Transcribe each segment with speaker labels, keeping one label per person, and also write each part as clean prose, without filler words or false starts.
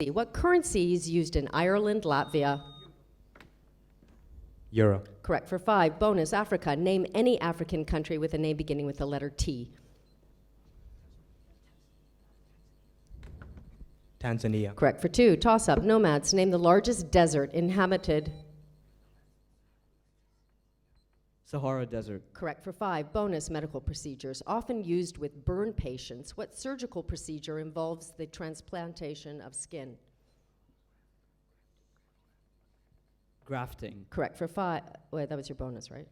Speaker 1: What currency is used in Ireland, Latvia?
Speaker 2: Euro.
Speaker 1: Correct for 5. Bonus, Africa. Name any African country with a name beginning with the letter T.
Speaker 2: Tanzania.
Speaker 1: Correct for 2. Toss-up, nomads. Name the largest desert inhabited.
Speaker 3: Sahara Desert.
Speaker 1: Correct for 5. Bonus, medical procedures. Often used with burn patients. What surgical procedure involves the transplantation of skin?
Speaker 3: Grafting.
Speaker 1: Correct for 5. Wait, that was your bonus, right?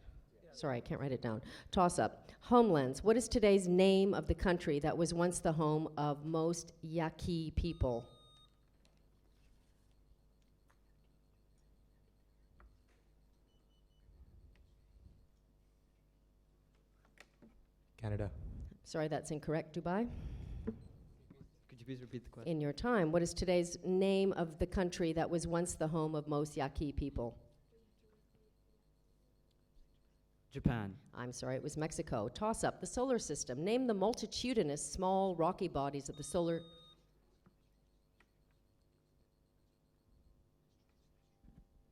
Speaker 1: Sorry, I can't write it down. Toss-up. Homelands. What is today's name of the country that was once the home of most Yaqui people?
Speaker 2: Canada.
Speaker 1: Sorry, that's incorrect. Dubai?
Speaker 3: Could you please repeat the question?
Speaker 1: In your time, what is today's name of the country that was once the home of most Yaqui people?
Speaker 3: Japan.
Speaker 1: I'm sorry, it was Mexico. Toss up, the solar system. Name the multitudinous small rocky bodies of the solar...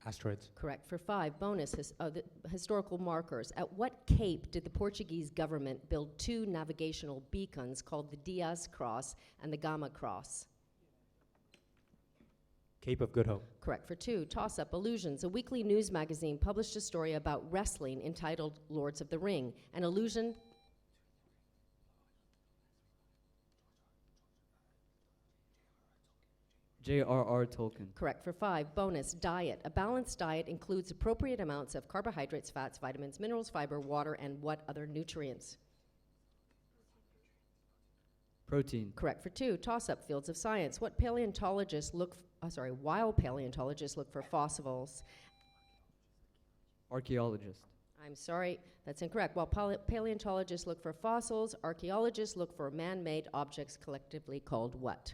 Speaker 2: Asteroids.
Speaker 1: Correct for 5. Bonus, the historical markers. At what cape did the Portuguese government build 2 navigational beacons called the Diaz Cross and the Gama Cross?
Speaker 2: Cape of Good Hope.
Speaker 1: Correct for 2. Toss up, illusions. A weekly news magazine published a story about wrestling entitled Lords of the Ring. An illusion...
Speaker 3: J.R.R. Tolkien.
Speaker 1: Correct for 5. Bonus, diet. A balanced diet includes appropriate amounts of carbohydrates, fats, vitamins, minerals, fiber, water, and what other nutrients?
Speaker 3: Protein.
Speaker 1: Correct for 2. Toss-up, fields of science. What paleontologists look, while paleontologists look for fossils?
Speaker 3: Archaeologist.
Speaker 1: I'm sorry, that's incorrect. While paleontologists look for fossils, archaeologists look for man-made objects collectively called what?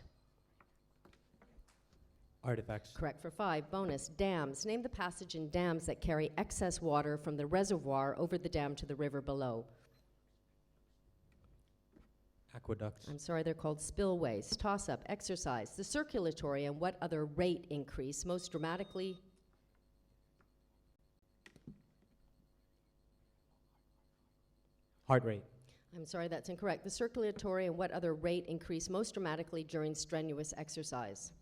Speaker 2: Artifacts.
Speaker 1: Correct for 5. Bonus, dams. Name the passage in dams that carry excess water from the reservoir over the dam to the river below.
Speaker 2: Aqueducts.
Speaker 1: I'm sorry, they're called spillways. Toss-up, exercise. The circulatory and what other rate increase most dramatically?
Speaker 2: Heart rate.
Speaker 1: I'm sorry, that's incorrect. The circulatory and what other rate increase most dramatically during strenuous exercise?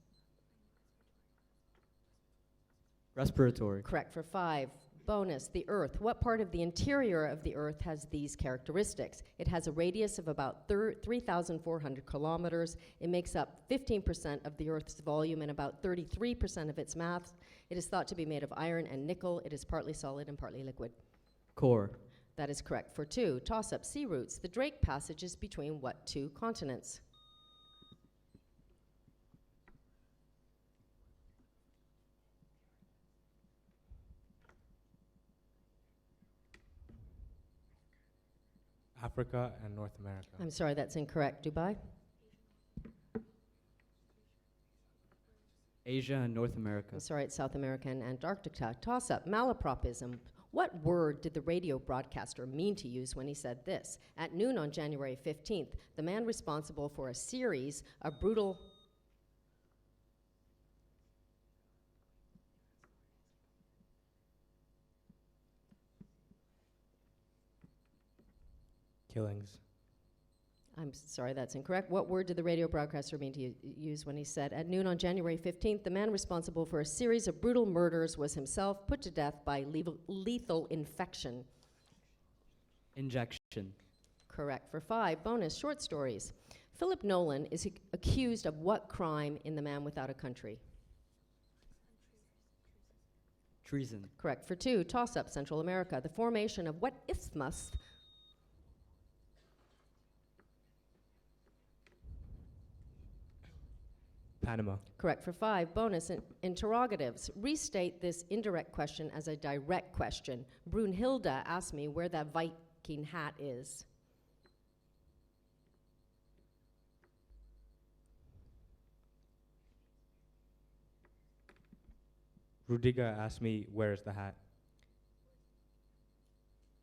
Speaker 3: Respiratory.
Speaker 1: Correct for 5. Bonus, the Earth. What part of the interior of the Earth has these characteristics? It has a radius of about 3,400 kilometers. It makes up 15% of the Earth's volume and about 33% of its mass. It is thought to be made of iron and nickel. It is partly solid and partly liquid.
Speaker 3: Core.
Speaker 1: That is correct for 2. Toss-up, sea routes. The Drake Passage is between what 2 continents?
Speaker 2: Africa and North America.
Speaker 1: I'm sorry, that's incorrect. Dubai?
Speaker 3: Asia and North America.
Speaker 1: I'm sorry, it's South America and Antarctica. Toss-up, malapropism. What word did the radio broadcaster mean to use when he said this? At noon on January 15th, the man responsible for a series of brutal...
Speaker 2: Killings.
Speaker 1: I'm sorry, that's incorrect. What word did the radio broadcaster mean to use when he said, at noon on January 15th, the man responsible for a series of brutal murders was himself put to death by lethal infection?
Speaker 3: Injection.
Speaker 1: Correct for 5. Bonus, short stories. Philip Nolan is accused of what crime in The Man Without a Country?
Speaker 3: Treason.
Speaker 1: Correct for 2. Toss-up, Central America. The formation of what isthmus?
Speaker 2: Panama.
Speaker 1: Correct for 5. Bonus, interrogatives. Restate this indirect question as a direct question. Brunhilde asked me where that Viking hat is.
Speaker 2: Rudiga asked me, where is the hat?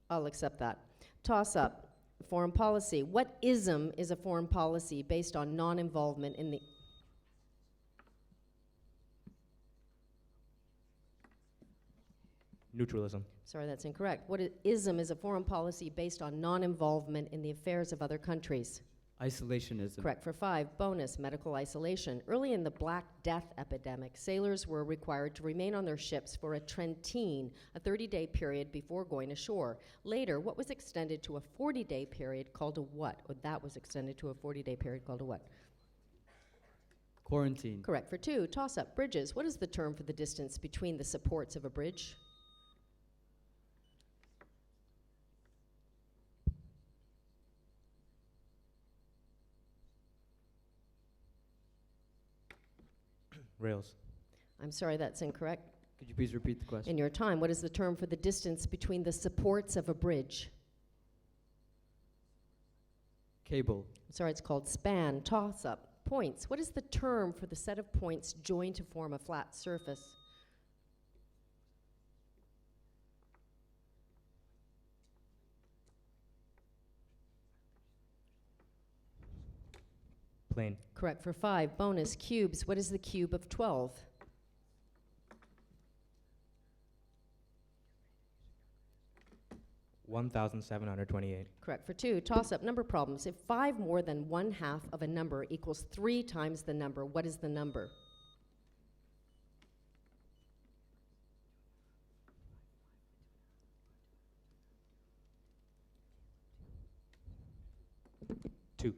Speaker 1: I'll accept that. Toss-up, foreign policy. What ism is a foreign policy based on non-involvement in the...
Speaker 2: Neutralism.
Speaker 1: Sorry, that's incorrect. Ism is a foreign policy based on non-involvement in the affairs of other countries.
Speaker 3: Isolationism.
Speaker 1: Correct for 5. Bonus, medical isolation. Early in the Black Death epidemic, sailors were required to remain on their ships for a trentine, a 30-day period before going ashore. Later, what was extended to a 40-day period called a what? Or that was extended to a 40-day period called a what?
Speaker 3: Quarantine.
Speaker 1: Correct for 2. Toss-up, bridges. What is the term for the distance between the supports of a bridge?
Speaker 2: Rails.
Speaker 1: I'm sorry, that's incorrect.
Speaker 3: Could you please repeat the question?
Speaker 1: In your time, what is the term for the distance between the supports of a bridge?
Speaker 3: Cable.
Speaker 1: I'm sorry, it's called span. Toss-up, points. What is the term for the set of points joined to form a flat surface?
Speaker 2: Plane.
Speaker 1: Correct for 5. Bonus, cubes. What is the cube of 12?
Speaker 2: $1,728.
Speaker 1: Correct for 2. Toss-up, number problems. If 5 more than 1/2 of a number equals 3 times the number, what is the number?
Speaker 2: Two.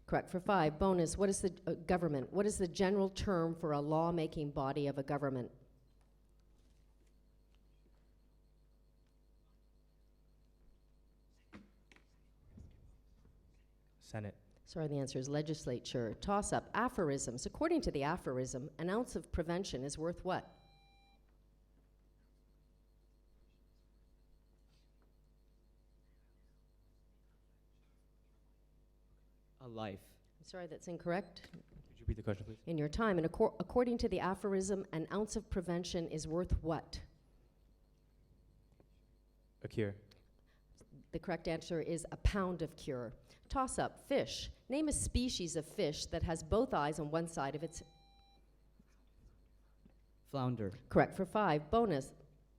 Speaker 1: Correct for 5. Bonus, what is the government? What is the general term for a law-making body of a government?
Speaker 2: Senate.
Speaker 1: Sorry, the answer is legislature. Toss-up, aphorisms. According to the aphorism, an ounce of prevention is worth what?
Speaker 3: A life.
Speaker 1: I'm sorry, that's incorrect.
Speaker 2: Could you repeat the question, please?
Speaker 1: In your time, and according to the aphorism, an ounce of prevention is worth what?
Speaker 2: A cure.
Speaker 1: The correct answer is a pound of cure. Toss-up, fish. Name a species of fish that has both eyes on one side of its...
Speaker 3: Flounder.
Speaker 1: Correct for 5. Bonus,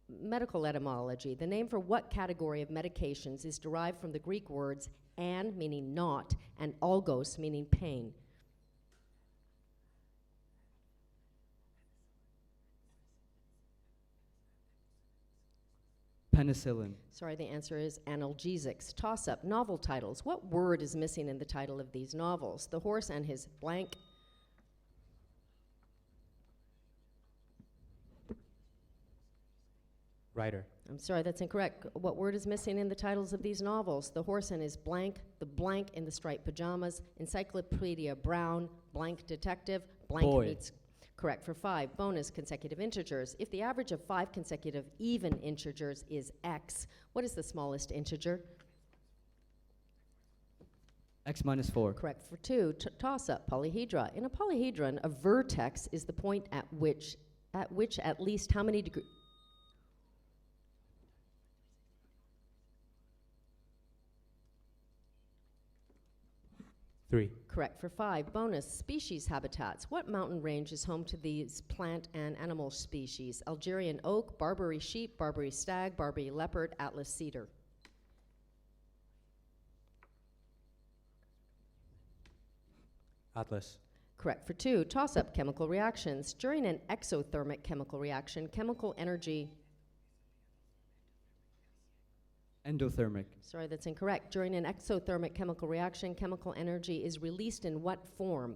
Speaker 1: medical etymology. The name for what category of medications is derived from the Greek words an, meaning not, and algos, meaning pain?
Speaker 3: Penicillin.
Speaker 1: Sorry, the answer is analgesics. Toss-up, novel titles. What word is missing in the title of these novels? The Horse and His Blank.
Speaker 2: Writer.
Speaker 1: I'm sorry, that's incorrect. What word is missing in the titles of these novels? The Horse and His Blank, The Blank in the Striped Pajamas, Encyclopedia Brown, Blank Detective, Blank
Speaker 3: Boy.
Speaker 1: Meets... Correct for 5. Bonus, consecutive integers. If the average of 5 consecutive even integers is x, what is the smallest integer?
Speaker 3: X minus 4.
Speaker 1: Correct for 2. Toss-up, polyhedra. In a polyhedron, a vertex is the point at which at least how many degrees...
Speaker 2: 3.
Speaker 1: Correct for 5. Bonus, species habitats. What mountain range is home to these plant and animal species? Algerian oak, Barbary sheep, Barbary stag, Barbary leopard, Atlas cedar.
Speaker 2: Atlas.
Speaker 1: Correct for 2. Toss-up, chemical reactions. During an exothermic chemical reaction, chemical energy...
Speaker 3: Endothermic.
Speaker 1: Sorry, that's incorrect. During an exothermic chemical reaction, chemical energy is released in what form?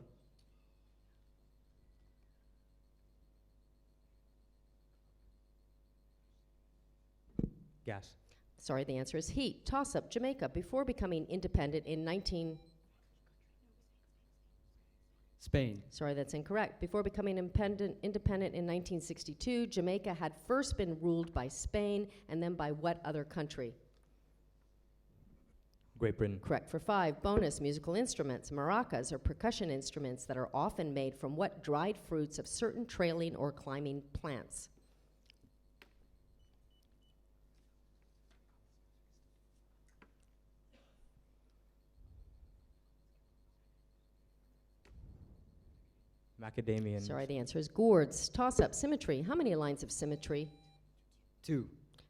Speaker 2: Gas.
Speaker 1: Sorry, the answer is heat. Toss-up, Jamaica. Before becoming independent in 19...
Speaker 3: Spain.
Speaker 1: Sorry, that's incorrect. Before becoming independent in 1962, Jamaica had first been ruled by Spain and then by what other country?
Speaker 2: Great Britain.
Speaker 1: Correct for 5. Bonus, musical instruments. Maracas are percussion instruments that are often made from what dried fruits of certain trailing or climbing plants?
Speaker 2: Macadamian.
Speaker 1: Sorry, the answer is gourds. Toss-up, symmetry. How many lines of symmetry?
Speaker 3: 2.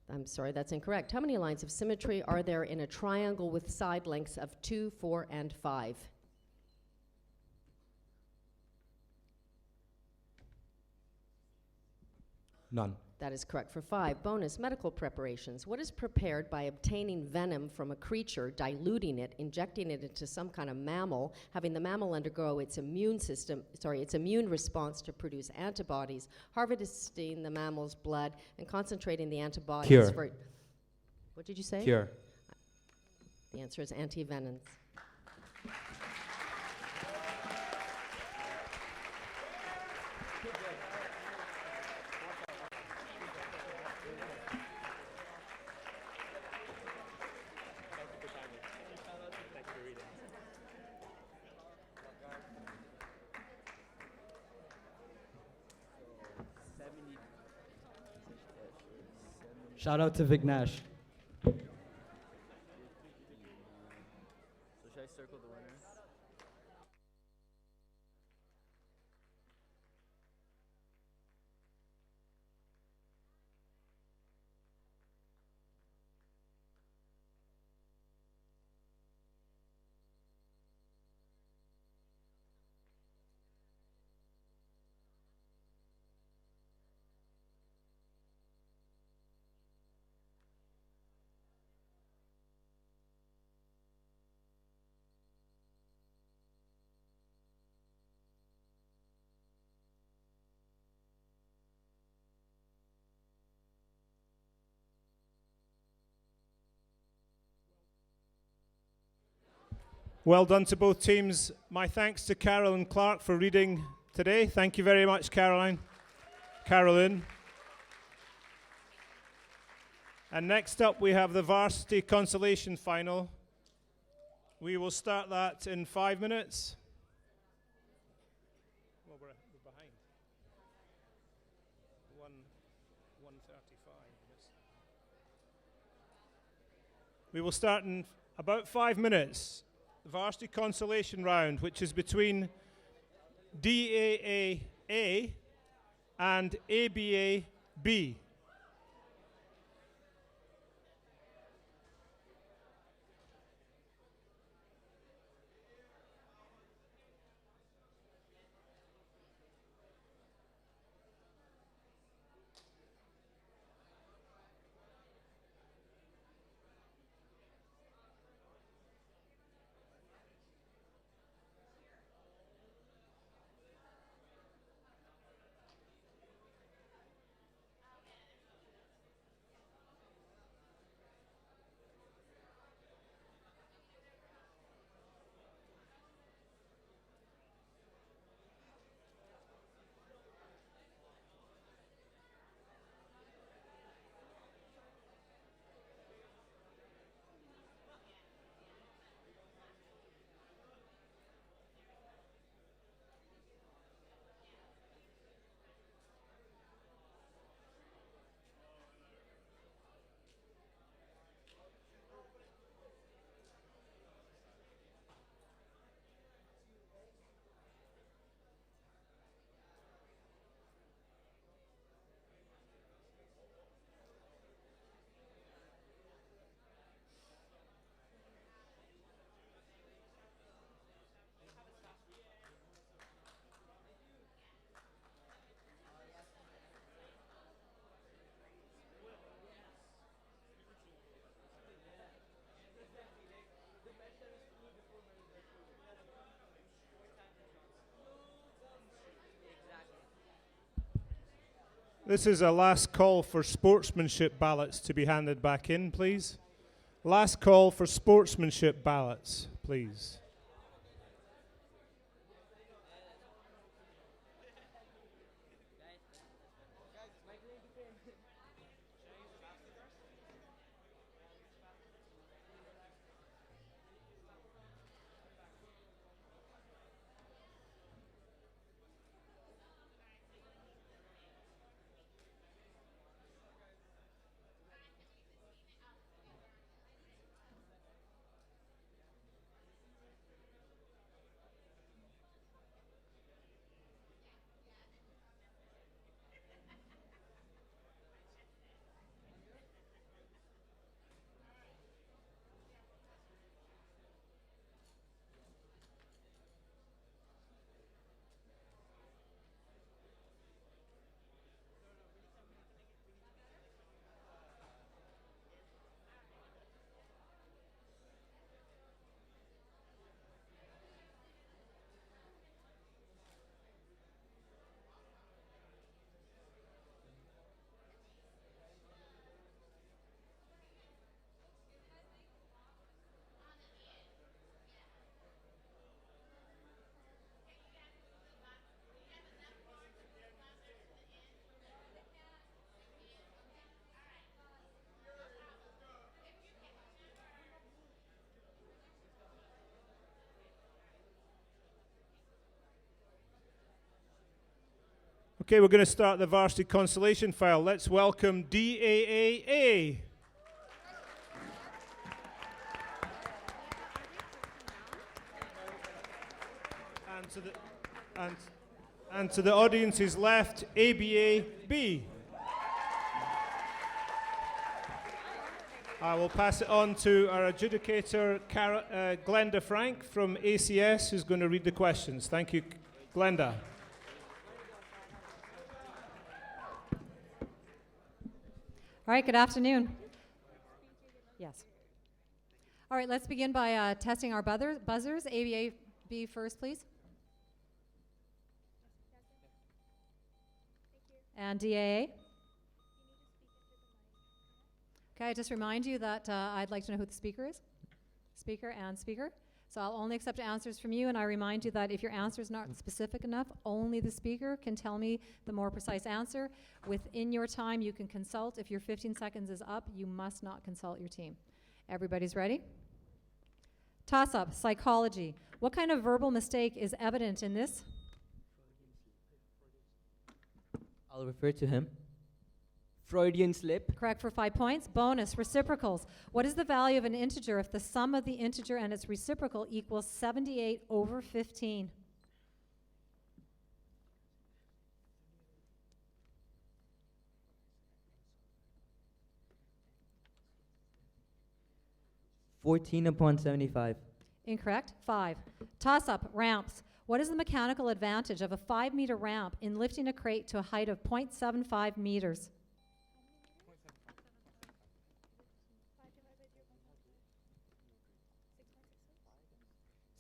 Speaker 1: I'm sorry, that's incorrect. How many lines of symmetry are there in a triangle with side lengths of 2, 4, and 5?
Speaker 2: None.
Speaker 1: That is correct for 5. Bonus, medical preparations. What is prepared by obtaining venom from a creature, diluting it, injecting it into some kind of mammal, having the mammal undergo its immune response to produce antibodies, harvesting the mammal's blood, and concentrating the antibodies
Speaker 2: Cure.
Speaker 1: for... What did you say?
Speaker 2: Cure.
Speaker 1: The answer is antivenins.
Speaker 3: Shout out to Vignesh.
Speaker 4: So should I circle the winner?
Speaker 5: Well done to both teams. My thanks to Carolyn Clark for reading today. Thank you very much, Carolyn. And next up, we have the Varsity Consolation Final. We will start that in 5 minutes. Well, we're behind. 1:35. We will start in about 5 minutes. The Varsity Consolation Round, which is between DAA-A and ABA-B. This is a last call for sportsmanship ballots to be handed back in, please. Last call for sportsmanship ballots, please. Okay, we're going to start the Varsity Consolation file. Let's welcome DAAA. And to the audience's left, ABA-B. I will pass it on to our adjudicator, Glenda Frank from ACS, who's going to read the questions. Thank you, Glenda.
Speaker 6: All right, good afternoon. Yes. All right, let's begin by testing our buzzers. ABA-B first, please. And DAA. Okay, I just remind you that I'd like to know who the speaker is. Speaker and speaker. So I'll only accept answers from you, and I remind you that if your answer is not specific enough, only the speaker can tell me the more precise answer. Within your time, you can consult. If your 15 seconds is up, you must not consult your team. Everybody's ready? Toss-up, psychology. What kind of verbal mistake is evident in this?
Speaker 7: I'll refer to him. Freudian slip.
Speaker 6: Correct for 5 points. Bonus, reciprocals. What is the value of an integer if the sum of the integer and its reciprocal equals 78 over 15?
Speaker 7: (14/75).
Speaker 6: Incorrect. 5. Toss-up, ramps. What is the mechanical advantage of a 5-meter ramp in lifting a crate to a height of 0.75 meters?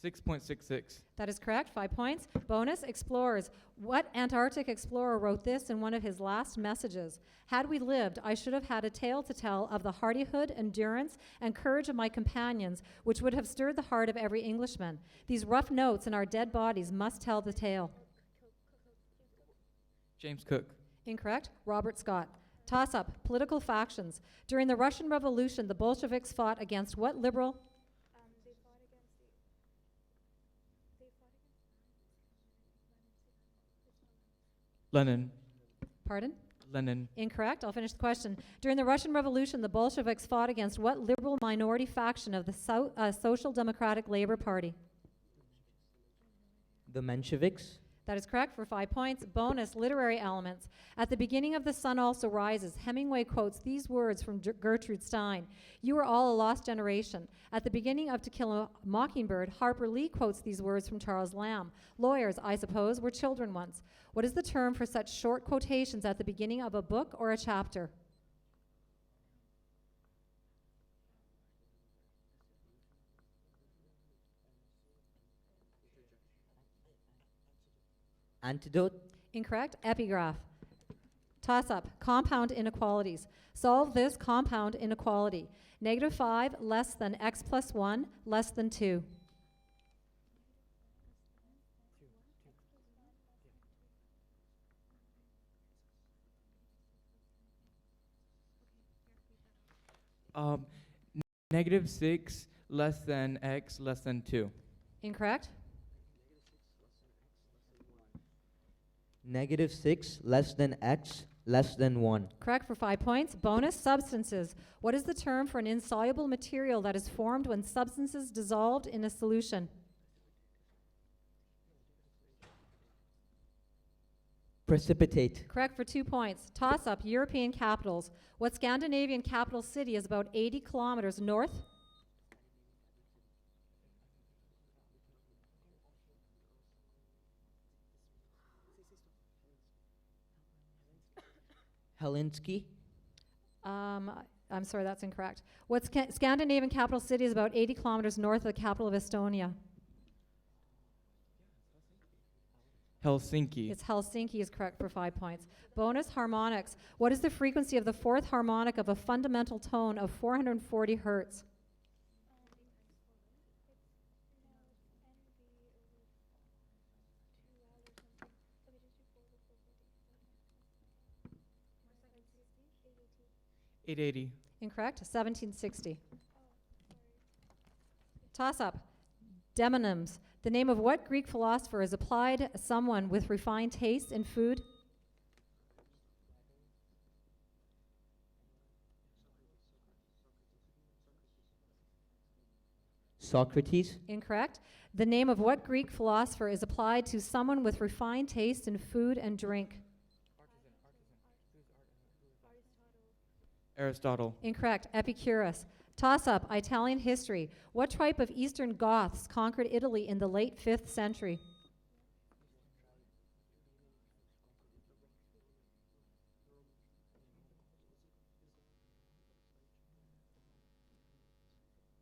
Speaker 4: 6.66.
Speaker 6: That is correct. 5 points. Bonus, explorers. What Antarctic explorer wrote this in one of his last messages? Had we lived, I should have had a tale to tell of the hardihood, endurance, and courage of my companions, which would have stirred the heart of every Englishman. These rough notes in our dead bodies must tell the tale.
Speaker 4: James Cook.
Speaker 6: Incorrect. Robert Scott. Toss-up, political factions. During the Russian Revolution, the Bolsheviks fought against what liberal?
Speaker 4: Lenin.
Speaker 6: Pardon?
Speaker 4: Lenin.
Speaker 6: Incorrect. I'll finish the question. During the Russian Revolution, the Bolsheviks fought against what liberal minority faction of the Social Democratic Labor Party?
Speaker 7: The Mensheviks.
Speaker 6: That is correct for 5 points. Bonus, literary elements. At the beginning of The Sun Also Rises, Hemingway quotes these words from Gertrude Stein. You are all a lost generation. At the beginning of To Kill a Mockingbird, Harper Lee quotes these words from Charles Lamb. Lawyers, I suppose, were children once. What is the term for such short quotations at the beginning of a book or a chapter?
Speaker 7: Antidote.
Speaker 6: Incorrect. Epigraph. Toss-up. Compound inequalities. Solve this compound inequality. -5 less than x plus 1 less than 2.
Speaker 4: -6 less than x less than 2.
Speaker 6: Incorrect.
Speaker 7: -6 less than x less than 1.
Speaker 6: Correct for 5 points. Bonus, substances. What is the term for an insoluble material that is formed when substances dissolved in a solution?
Speaker 7: Precipitate.
Speaker 6: Correct for 2 points. Toss-up, European capitals. What Scandinavian capital city is about 80 kilometers north?
Speaker 7: Helsinki.
Speaker 6: I'm sorry, that's incorrect. What Scandinavian capital city is about 80 kilometers north of the capital of Estonia?
Speaker 4: Helsinki.
Speaker 6: It's Helsinki is correct for 5 points. Bonus, harmonics. What is the frequency of the fourth harmonic of a fundamental tone of 440 hertz?
Speaker 4: $880.
Speaker 6: Incorrect. 1760. Toss-up. Demonyms. The name of what Greek philosopher is applied someone with refined taste in food?
Speaker 7: Socrates.
Speaker 6: Incorrect. The name of what Greek philosopher is applied to someone with refined taste in food and drink?
Speaker 4: Aristotle.
Speaker 6: Incorrect. Epicurus. Toss up. Italian history. What tribe of Eastern Goths conquered Italy in the late 5th century?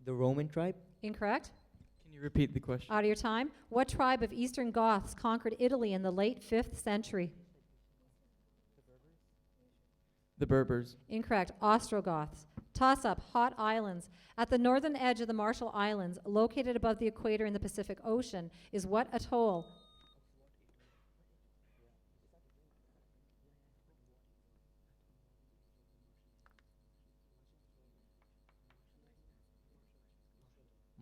Speaker 7: The Roman tribe.
Speaker 6: Incorrect.
Speaker 4: Can you repeat the question?
Speaker 6: Out of your time. What tribe of Eastern Goths conquered Italy in the late 5th century?
Speaker 4: The Berbers.
Speaker 6: Incorrect. Ostrogoths. Toss up. Hot islands. At the northern edge of the Marshall Islands, located above the equator in the Pacific Ocean, is what atoll?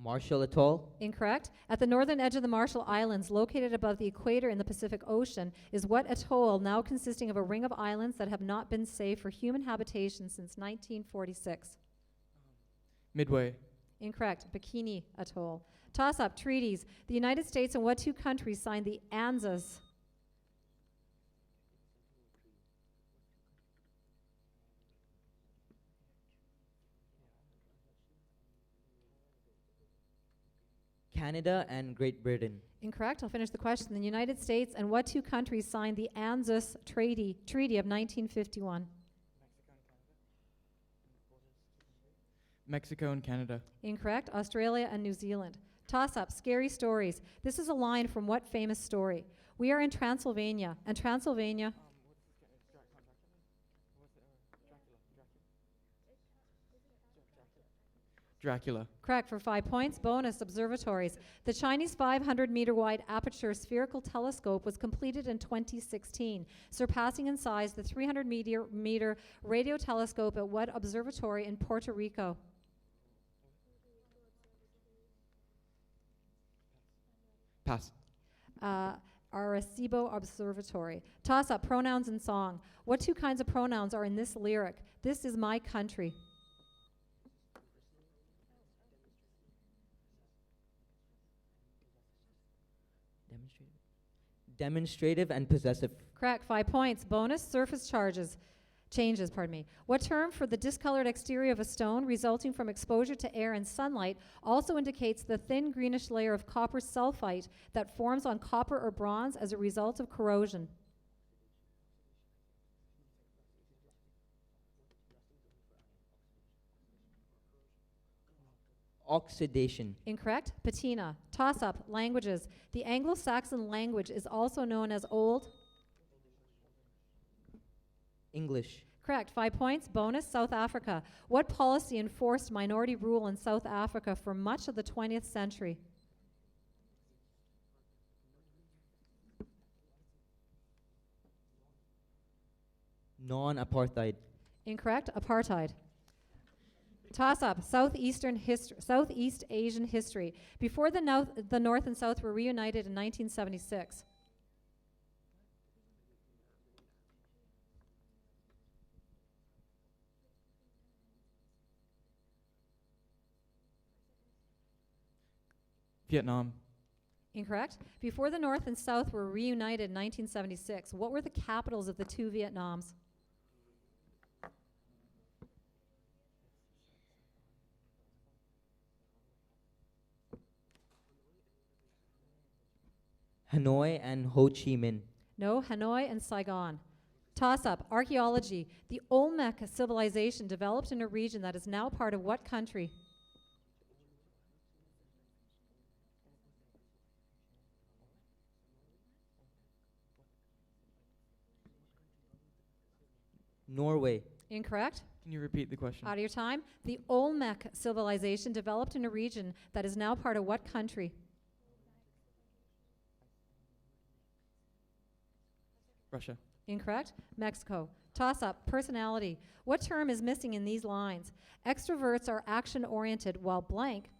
Speaker 7: Marshall Atoll.
Speaker 6: Incorrect. At the northern edge of the Marshall Islands, located above the equator in the Pacific Ocean, is what atoll, now consisting of a ring of islands that have not been safe for human habitation since 1946?
Speaker 4: Midway.
Speaker 6: Incorrect. Bikini Atoll. Toss up. Treaties. The United States and what two countries signed the ANZUS?
Speaker 7: Canada and Great Britain.
Speaker 6: Incorrect. I'll finish the question. The United States and what two countries signed the ANZUS Treaty of 1951?
Speaker 4: Mexico and Canada.
Speaker 6: Incorrect. Australia and New Zealand. Toss up. Scary stories. This is a line from what famous story? We are in Transylvania, and Transylvania.
Speaker 4: Dracula.
Speaker 6: Correct for 5 points. Bonus. Observatories. The Chinese 500-meter wide aperture spherical telescope was completed in 2016, surpassing in size the 300-meter radio telescope at what observatory in Puerto Rico?
Speaker 4: Pass.
Speaker 6: Arecibo Observatory. Toss up. Pronouns and song. What two kinds of pronouns are in this lyric? This is my country.
Speaker 7: Demonstrative and possessive.
Speaker 6: Correct. 5 points. Bonus. Surface changes. What term for the discolored exterior of a stone resulting from exposure to air and sunlight also indicates the thin greenish layer of copper sulfite that forms on copper or bronze as a result of corrosion?
Speaker 7: Oxidation.
Speaker 6: Incorrect. Patina. Toss up. Languages. The Anglo-Saxon language is also known as Old.
Speaker 7: English.
Speaker 6: Correct. 5 points. Bonus. South Africa. What policy enforced minority rule in South Africa for much of the 20th century?
Speaker 7: Non-apartheid.
Speaker 6: Incorrect. Apartheid. Toss up. Southeast Asian history. Before the North and South were reunited in 1976.
Speaker 4: Vietnam.
Speaker 6: Incorrect. Before the North and South were reunited in 1976, what were the capitals of the two Vietnams?
Speaker 7: Hanoi and Ho Chi Minh.
Speaker 6: No, Hanoi and Saigon. Toss up. Archaeology. The Olmec civilization developed in a region that is now part of what country?
Speaker 7: Norway.
Speaker 6: Incorrect.
Speaker 4: Can you repeat the question?
Speaker 6: Out of your time. The Olmec civilization developed in a region that is now part of what country?
Speaker 4: Russia.
Speaker 6: Incorrect. Mexico. Toss up. Personality. What term is missing in these lines? Extroverts are action-oriented while blank.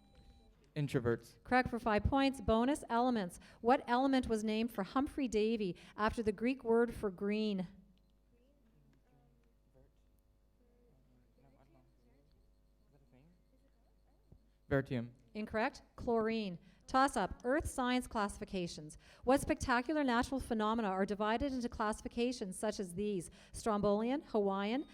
Speaker 4: Introverts.
Speaker 6: Correct for 5 points. Bonus. Elements. What element was named for Humphrey Davy after the Greek word for green?
Speaker 4: Vertium.
Speaker 6: Incorrect. Chlorine. Toss up. Earth science classifications. What spectacular natural phenomena are divided into classifications such as these? Strombolian, Hawaiian.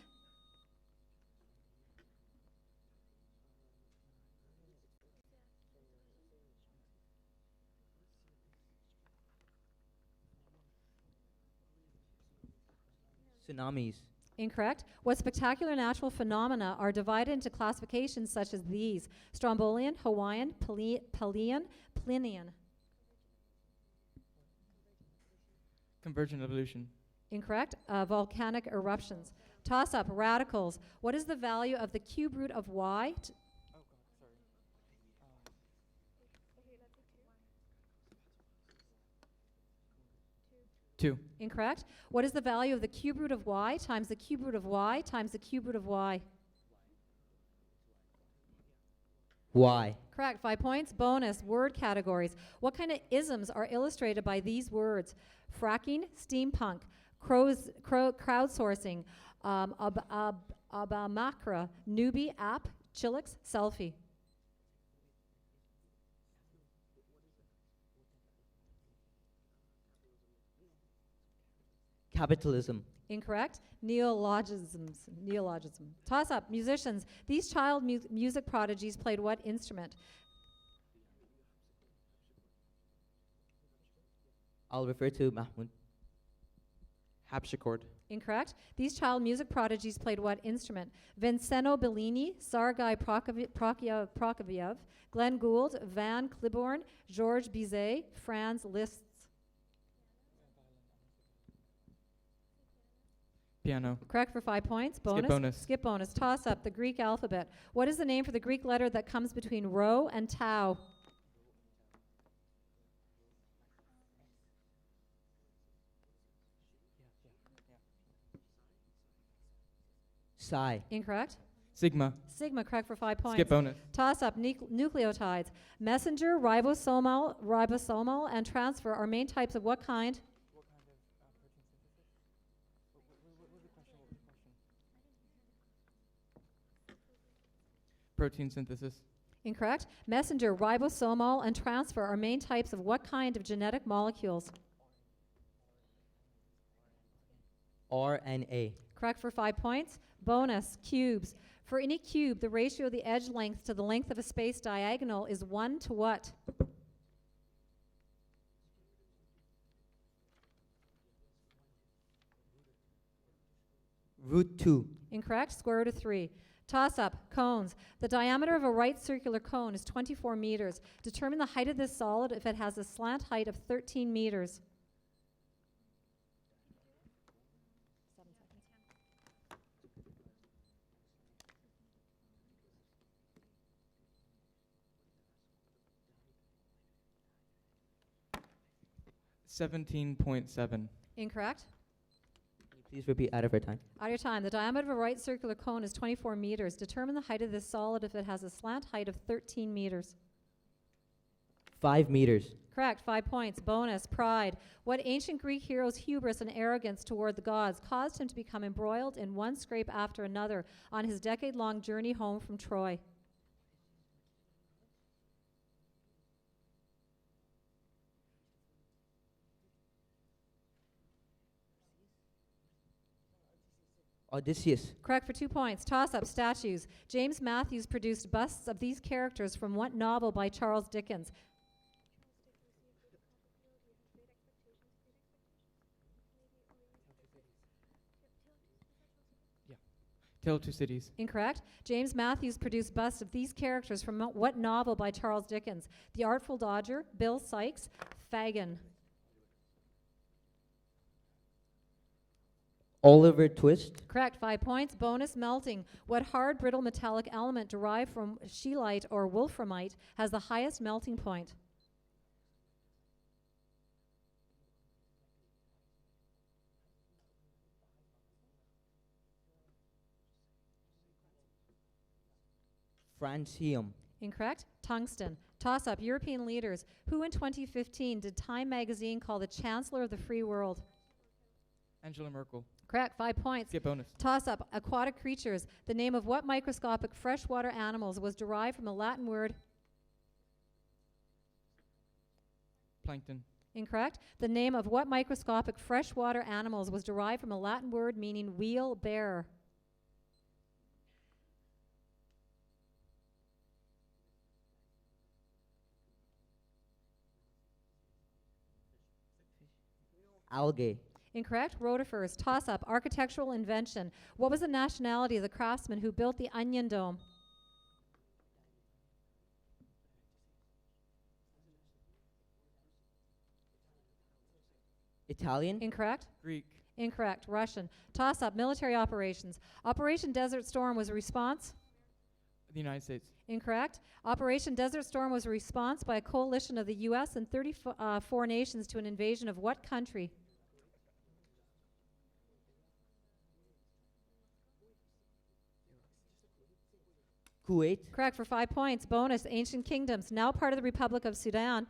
Speaker 7: Tsunamis.
Speaker 6: Incorrect. What spectacular natural phenomena are divided into classifications such as these? Strombolian, Hawaiian, Palean, Plinian.
Speaker 4: Convergent evolution.
Speaker 6: Incorrect. Volcanic eruptions. Toss up. Radicals. What is the value of the cube root of y?
Speaker 4: Two.
Speaker 6: Incorrect. What is the value of the cube root of y times the cube root of y times the cube root of y?
Speaker 7: Y.
Speaker 6: Correct. 5 points. Bonus. Word categories. What kind of isms are illustrated by these words? Fracking, steampunk, crowdsourcing, abamakra, newbie, app, chillix, selfie.
Speaker 7: Capitalism.
Speaker 6: Incorrect. Neologism. Toss up. Musicians. These child music prodigies played what instrument?
Speaker 7: I'll refer to Mahmoud.
Speaker 4: Harpsichord.
Speaker 6: Incorrect. These child music prodigies played what instrument? Vincenzo Bellini, Sergei Prokofiev, Glenn Gould, Van Cliburn, Georges Bizet, Franz Liszt.
Speaker 4: Piano.
Speaker 6: Correct for 5 points. Bonus.
Speaker 4: Skip bonus.
Speaker 6: Skip bonus. Toss up. The Greek alphabet. What is the name for the Greek letter that comes between rho and tau?
Speaker 7: Psi.
Speaker 6: Incorrect.
Speaker 4: Sigma.
Speaker 6: Sigma. Correct for 5 points.
Speaker 4: Skip bonus.
Speaker 6: Toss up. Nucleotides. Messenger, ribosomal, and transfer are main types of what kind?
Speaker 4: Protein synthesis.
Speaker 6: Incorrect. Messenger, ribosomal, and transfer are main types of what kind of genetic molecules?
Speaker 7: RNA.
Speaker 6: Correct for 5 points. Bonus. Cubes. For any cube, the ratio of the edge length to the length of a space diagonal is 1 to what?
Speaker 7: Root 2.
Speaker 6: Incorrect. Square root of 3. Toss up. Cones. The diameter of a right circular cone is 24 meters. Determine the height of this solid if it has a slant height of 13 meters. 7 seconds.
Speaker 4: 17.7.
Speaker 6: Incorrect.
Speaker 7: Please repeat out of our time.
Speaker 6: Out of your time. The diameter of a right circular cone is 24 meters. Determine the height of this solid if it has a slant height of 13 meters.
Speaker 7: 5 meters.
Speaker 6: Correct. 5 points. Bonus. Pride. What ancient Greek hero's hubris and arrogance toward the gods caused him to become embroiled in one scrape after another on his decade-long journey home from Troy?
Speaker 7: Odysseus.
Speaker 6: Correct for 2 points. Toss-up. Statues. James Matthews produced busts of these characters from what novel by Charles Dickens?
Speaker 4: Tale of Two Cities.
Speaker 6: Incorrect. James Matthews produced busts of these characters from what novel by Charles Dickens? The Artful Dodger, Bill Sikes, Fagin.
Speaker 7: Oliver Twist.
Speaker 6: Correct. 5 points. Bonus. Melting. What hard, brittle metallic element derived from scheelite or wolframite has the highest melting point?
Speaker 7: Francium.
Speaker 6: Incorrect. Tungsten. Toss-up. European leaders. Who in 2015 did Time magazine call the Chancellor of the Free World?
Speaker 4: Angela Merkel.
Speaker 6: Correct. 5 points.
Speaker 4: Skip bonus.
Speaker 6: Toss-up. Aquatic creatures. The name of what microscopic freshwater animals was derived from a Latin word?
Speaker 4: Plankton.
Speaker 6: Incorrect. The name of what microscopic freshwater animals was derived from a Latin word meaning wheel bearer?
Speaker 7: Algae.
Speaker 6: Incorrect. Rotifers. Toss up. Architectural invention. What was the nationality of the craftsman who built the Onion Dome?
Speaker 7: Italian.
Speaker 6: Incorrect.
Speaker 4: Greek.
Speaker 6: Incorrect. Russian. Toss up. Military operations. Operation Desert Storm was a response.
Speaker 4: The United States.
Speaker 6: Incorrect. Operation Desert Storm was a response by a coalition of the U.S. and 34 nations to an invasion of what country?
Speaker 7: Kuwait.
Speaker 6: Correct for 5 points. Bonus. Ancient kingdoms. Now part of the Republic of Sudan.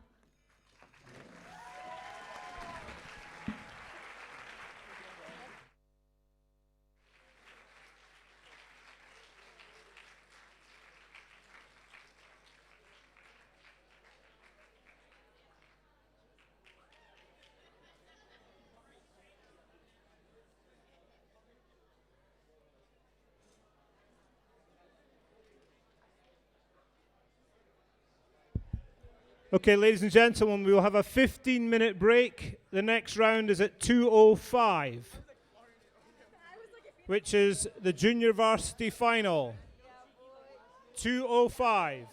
Speaker 5: Okay, ladies and gentlemen, we will have a 15-minute break. The next round is at 2:05, which is the junior varsity final. 2:05.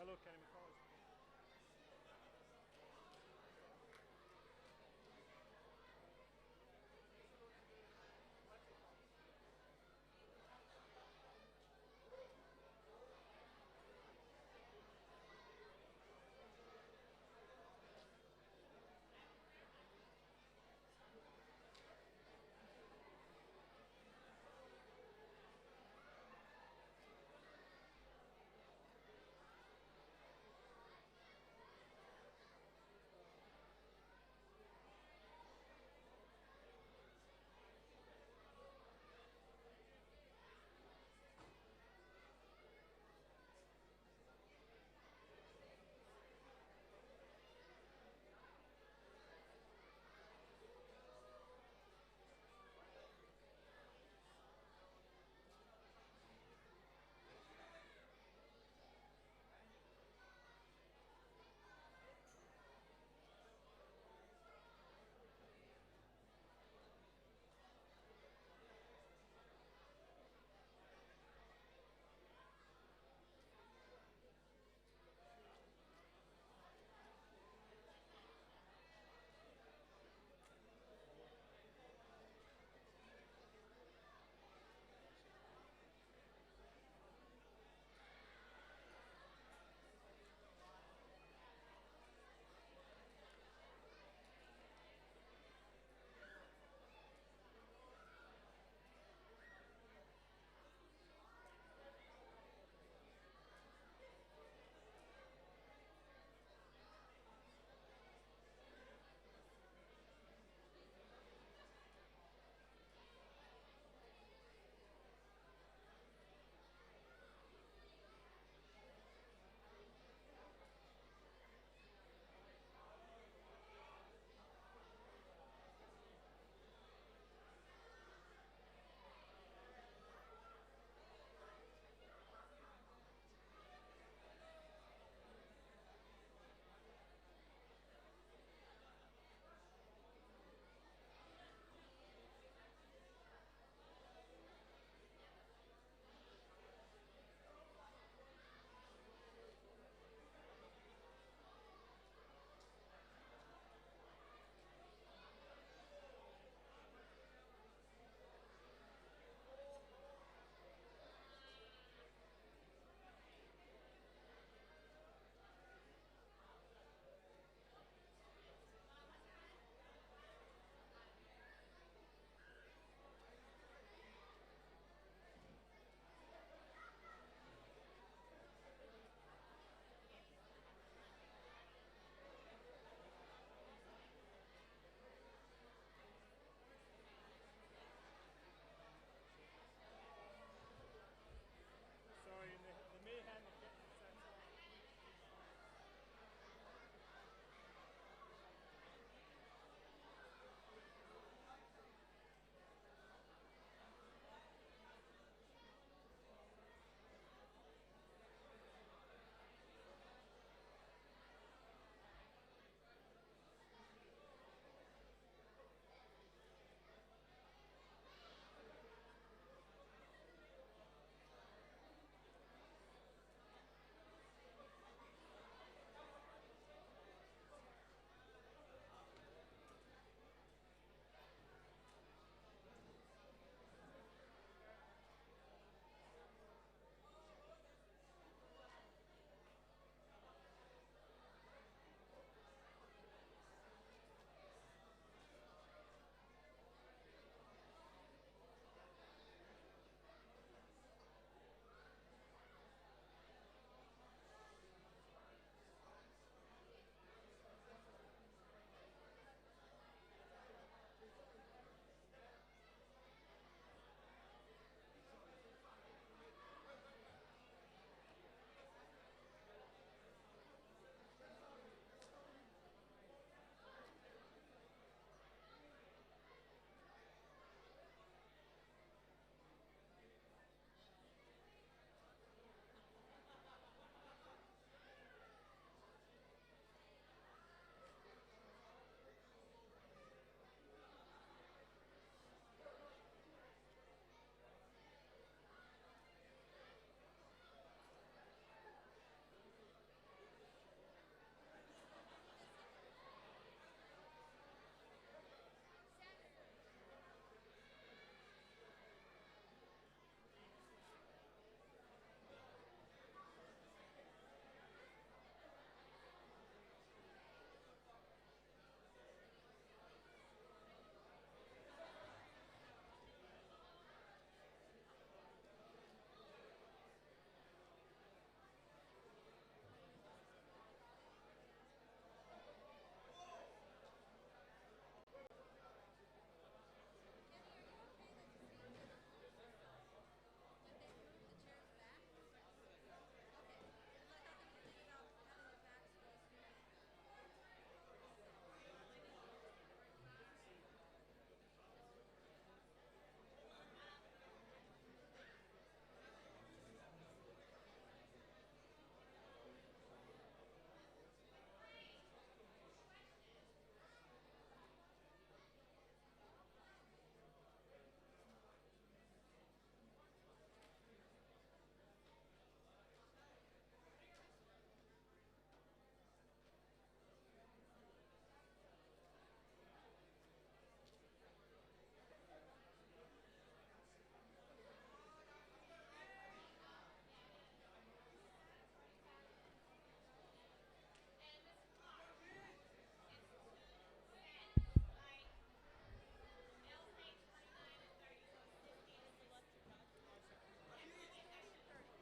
Speaker 5: Hello, Kenny McCall.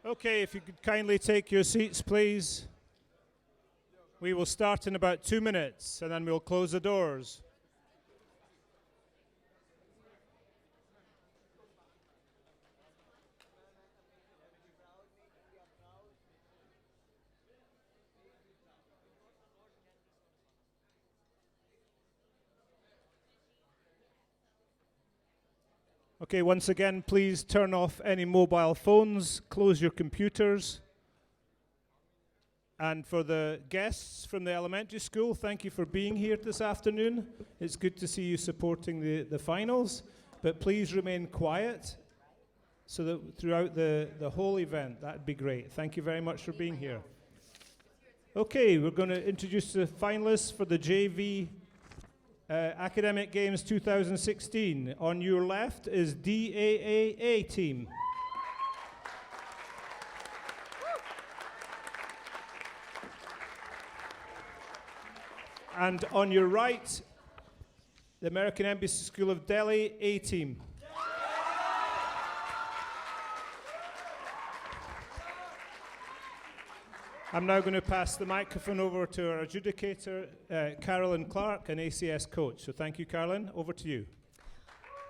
Speaker 5: Okay, if you could kindly take your seats, please. We will start in about 2 minutes, and then we'll close the doors. Okay, once again, please turn off any mobile phones, close your computers. And for the guests from the elementary school, thank you for being here this afternoon. It's good to see you supporting the finals, but please remain quiet so that throughout the whole event, that'd be great. Thank you very much for being here. Okay, we're going to introduce the finalists for the JV Academic Games 2016. On your left is DAAA team. And on your right, the American Embassy School of Delhi A team. I'm now going to pass the microphone over to our adjudicator, Carolyn Clark, an ACS coach. So thank you, Carolyn. Over to you.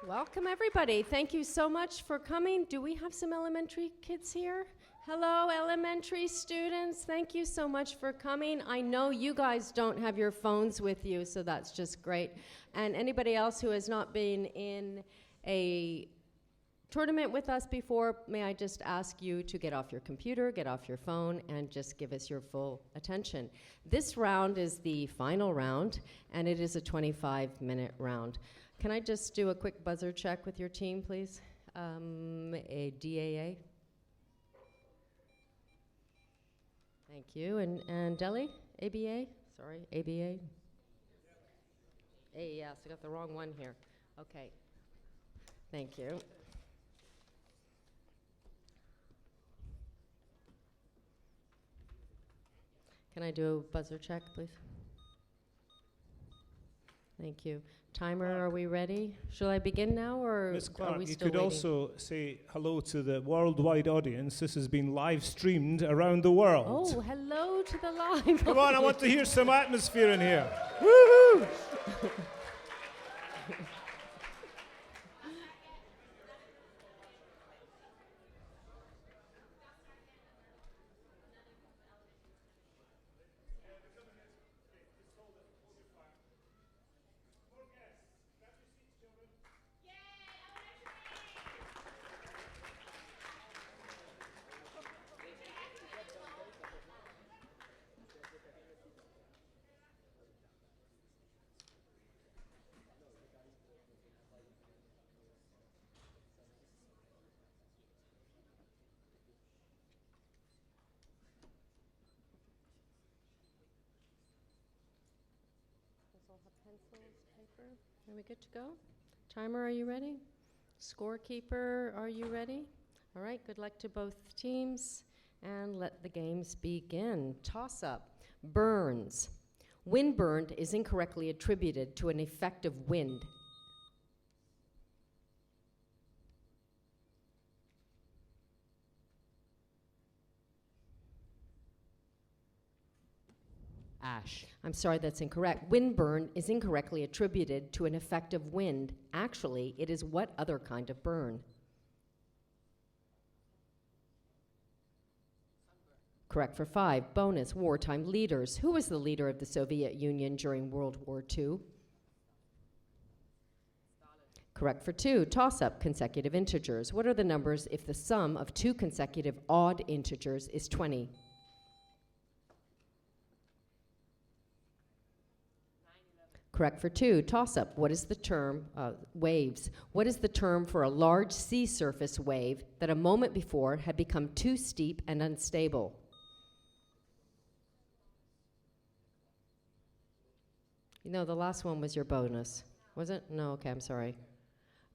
Speaker 1: Welcome, everybody. Thank you so much for coming. Do we have some elementary kids here? Hello, elementary students. Thank you so much for coming. I know you guys don't have your phones with you, so that's just great. And anybody else who has not been in a tournament with us before, may I just ask you to get off your computer, get off your phone, and just give us your full attention. This round is the final round, and it is a 25-minute round. Can I just do a quick buzzer check with your team, please? A DAA. Thank you. And Delhi? ABA? Sorry, ABA? Yes, I got the wrong one here. Okay. Thank you. Can I do a buzzer check, please? Thank you. Timer,
Speaker 5: Clark.
Speaker 1: are we ready? Shall I begin now, or
Speaker 5: Ms.
Speaker 1: are
Speaker 5: Clark,
Speaker 1: we
Speaker 5: you
Speaker 1: still
Speaker 5: could
Speaker 1: waiting?
Speaker 5: also say hello to the worldwide audience. This has been live streamed around the world.
Speaker 1: Oh, hello to the live.
Speaker 5: Come on, I want to hear some atmosphere in here. Woo-hoo! Pencils, paper. Are we good to go? Timer, are you ready? Scorekeeper, are you ready? All right, good luck to both teams. And let the games begin. Toss up. Burns. Wind burned is incorrectly attributed to an effect of wind.
Speaker 7: Ash.
Speaker 1: I'm sorry, that's incorrect. Windburn is incorrectly attributed to an effect of wind. Actually, it is what other kind of burn? Correct for 5. Bonus, wartime leaders. Who was the leader of the Soviet Union during World War II? Correct for 2. Toss-up, consecutive integers. What are the numbers if the sum of 2 consecutive odd integers is 20? Correct for 2. Toss-up. What is the term? Waves. What is the term for a large sea surface wave that a moment before had become too steep and unstable? You know, the last one was your bonus. Was it? No, okay, I'm sorry.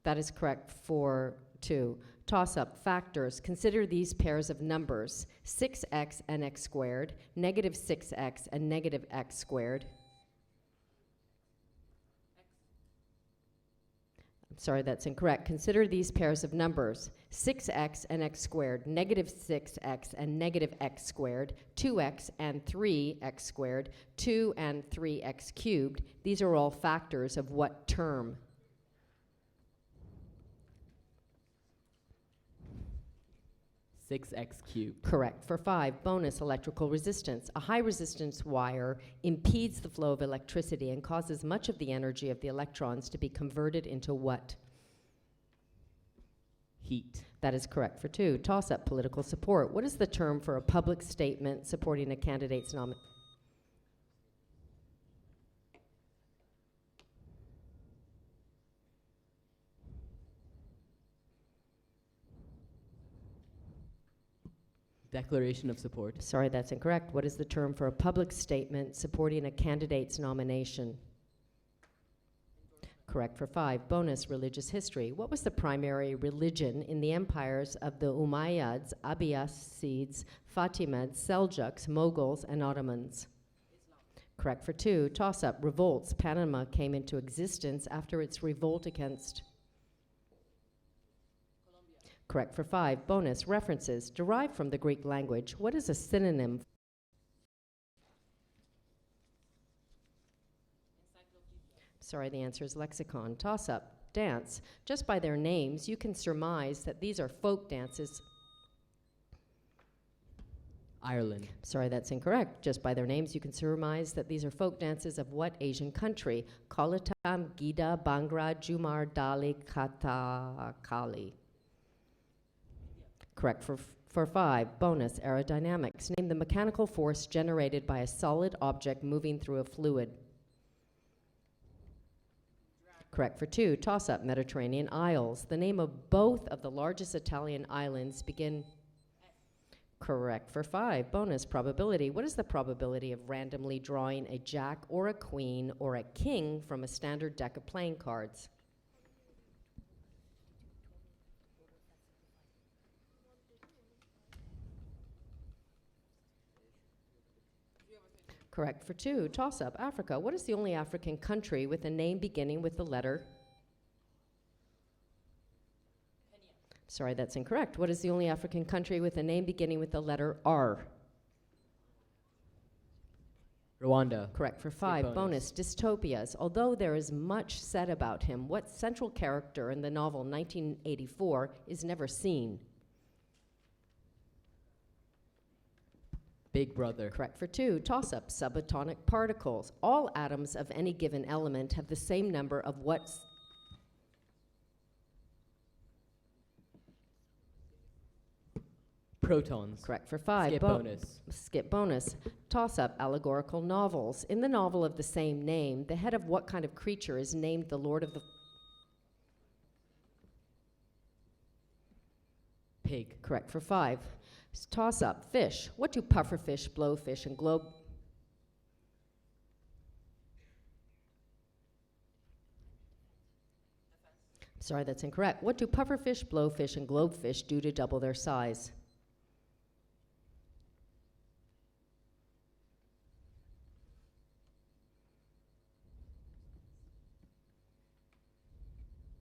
Speaker 1: That is correct for 2. Toss-up. Factors. Consider these pairs of numbers. 6x and x squared, negative 6x and negative x squared. Sorry, that's incorrect. Consider these pairs of numbers: 6x and x squared, negative 6x and negative x squared, 2x and 3x squared, 2 and 3x cubed. These are all factors of what term?
Speaker 7: 6x cubed.
Speaker 1: Correct. For 5, bonus electrical resistance. A high resistance wire impedes the flow of electricity and causes much of the energy of the electrons to be converted into what?
Speaker 7: Heat.
Speaker 1: That is correct. For 2, toss-up political support. What is the term for a public statement supporting a candidate's nomination?
Speaker 7: Declaration of support.
Speaker 1: Sorry, that's incorrect. What is the term for a public statement supporting a candidate's nomination? Correct. For 5, bonus religious history. What was the primary religion in the empires of the Umayyads, Abbasids, Fatimids, Seljuks, Mughals, and Ottomans? Correct. For 2, toss-up, revolts. Panama came into existence after its revolt against. Correct. For 5, bonus references derived from the Greek language. What is a synonym? Sorry, the answer is lexicon. Toss-up, dance. Just by their names, you can surmise that these are folk dances.
Speaker 7: Ireland.
Speaker 1: Sorry, that's incorrect. Just by their names, you can surmise that these are folk dances of what Asian country? Kolatam, Gida, Bhangra, Jumar, Dali, Kathakali. Correct. For 5, bonus aerodynamics. Name the mechanical force generated by a solid object moving through a fluid. Correct. For 2, toss-up, Mediterranean Isles. The name of both of the largest Italian islands begin. Correct. For 5, bonus probability. What is the probability of randomly drawing a jack or a queen or a king from a standard deck of playing cards? Correct. For 2, toss-up, Africa. What is the only African country with a name beginning with the letter? Sorry, that's incorrect. What is the only African country with a name beginning with the letter R?
Speaker 7: Rwanda.
Speaker 1: Correct. For 5, bonus dystopias. Although there is much said about him, what central character in the novel 1984 is never seen?
Speaker 7: Big Brother.
Speaker 1: Correct. For 2, toss-up, subatomic particles. All atoms of any given element have the same number of what?
Speaker 7: Protons.
Speaker 1: Correct. For 5,
Speaker 7: Skip bonus.
Speaker 1: skip bonus. Toss-up, allegorical novels. In the novel of the same name, the head of what kind of creature is named the Lord of the...
Speaker 7: Pig.
Speaker 1: Correct. For 5, toss-up, fish. What do pufferfish, blowfish, and globe... Sorry, that's incorrect. What do pufferfish, blowfish, and globefish do to double their size?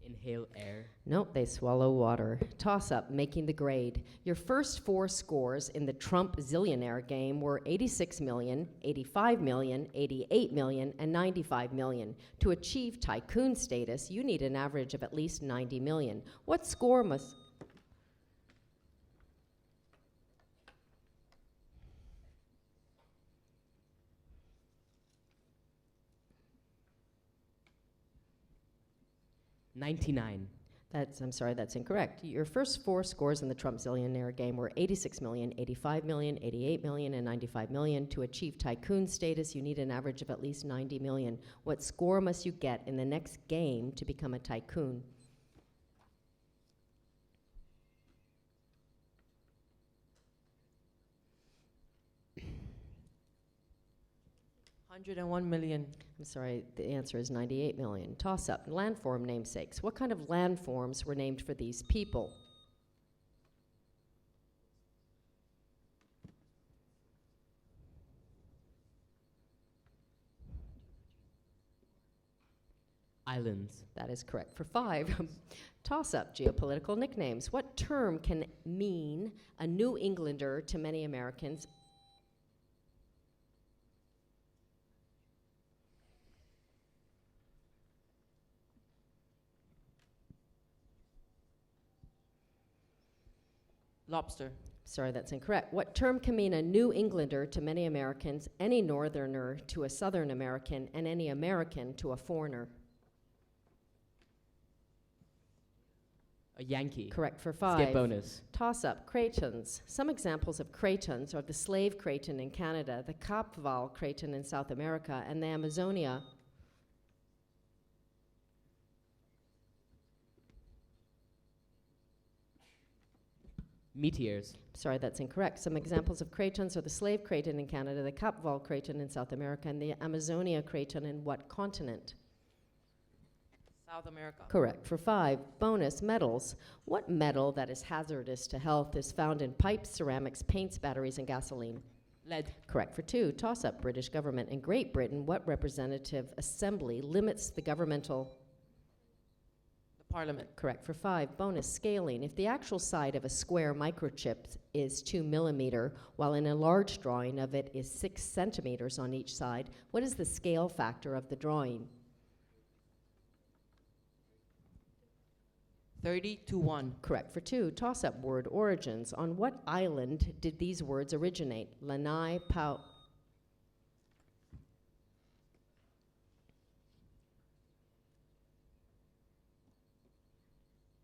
Speaker 7: Inhale air.
Speaker 1: Nope, they swallow water. Toss-up, making the grade. Your first 4 scores in the Trump zillionaire game were 86 million, 85 million, 88 million, and 95 million. To achieve tycoon status, you need an average of at least 90 million. What score must... I'm sorry, that's incorrect. Your first 4 scores in the Trump zillionaire game were 86 million, 85 million, 88 million, and 95 million. To achieve tycoon status, you need an average of at least 90 million. What score must you get in the next game to become a tycoon?
Speaker 7: $101
Speaker 1: I'm sorry, the answer is 98 million. Toss-up, landform namesakes. What kind of landforms were named for these people?
Speaker 7: Islands.
Speaker 1: That is correct. For 5, toss-up, geopolitical nicknames. What term can mean a New Englander to many Americans?
Speaker 7: Lobster.
Speaker 1: Sorry, that's incorrect. What term can mean a New Englander to many Americans, any Northerner to a Southern American, and any American to a foreigner?
Speaker 7: A Yankee.
Speaker 1: Correct for
Speaker 7: Skip
Speaker 1: 5.
Speaker 7: bonus.
Speaker 1: Toss-up, cretons. Some examples of cretons are the slave creton in Canada, the Capval creton in South America, and the Amazonia.
Speaker 7: Meteors.
Speaker 1: Sorry, that's incorrect. Some examples of cretons are the slave creton in Canada, the Capval creton in South America, and the Amazonia creton in what continent?
Speaker 7: South America.
Speaker 1: Correct for 5. Bonus, metals. What metal that is hazardous to health is found in pipes, ceramics, paints, batteries, and gasoline?
Speaker 7: Lead.
Speaker 1: Correct for 2. Toss-up, British government. In Great Britain, what representative assembly limits the governmental?
Speaker 7: The Parliament.
Speaker 1: Correct for 5. Bonus, scaling. If the actual side of a square microchip is 2 millimeter, while in a large drawing of it is 6 centimeters on each side, what is the scale factor of the drawing?
Speaker 7: 30-1.
Speaker 1: Correct for 2. Toss-up, word origins. On what island did these words originate? Lanai, Pau.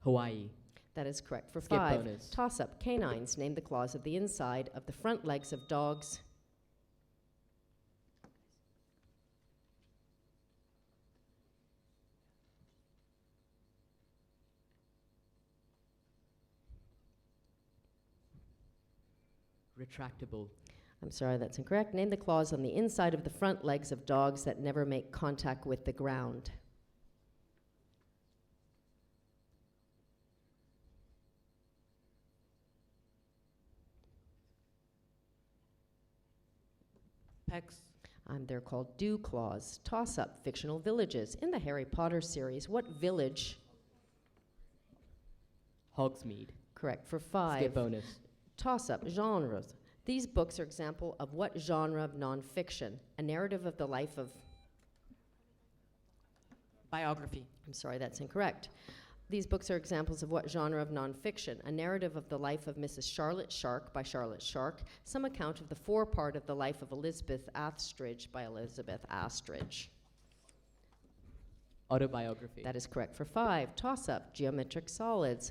Speaker 7: Hawaii.
Speaker 1: That is correct for
Speaker 7: Skip
Speaker 1: 5.
Speaker 7: bonus.
Speaker 1: Toss-up, canines. Name the claws of the inside of the front legs of dogs.
Speaker 7: Retractable.
Speaker 1: I'm sorry, that's incorrect. Name the claws on the inside of the front legs of dogs that never make contact with the ground.
Speaker 7: Pecs.
Speaker 1: They're called dew claws. Toss-up, fictional villages. In the Harry Potter series, what village?
Speaker 7: Hogsmeade.
Speaker 1: Correct for 5.
Speaker 7: Skip bonus.
Speaker 1: Toss-up, genres. These books are example of what genre of nonfiction? A narrative of the life of...
Speaker 7: Biography.
Speaker 1: I'm sorry, that's incorrect. These books are examples of what genre of nonfiction? A narrative of the life of Mrs. Charlotte Shark by Charlotte Shark, some account of the forepart of the life of Elizabeth Astridge by Elizabeth Astridge.
Speaker 7: Autobiography.
Speaker 1: That is correct for 5. Toss-up, geometric solids.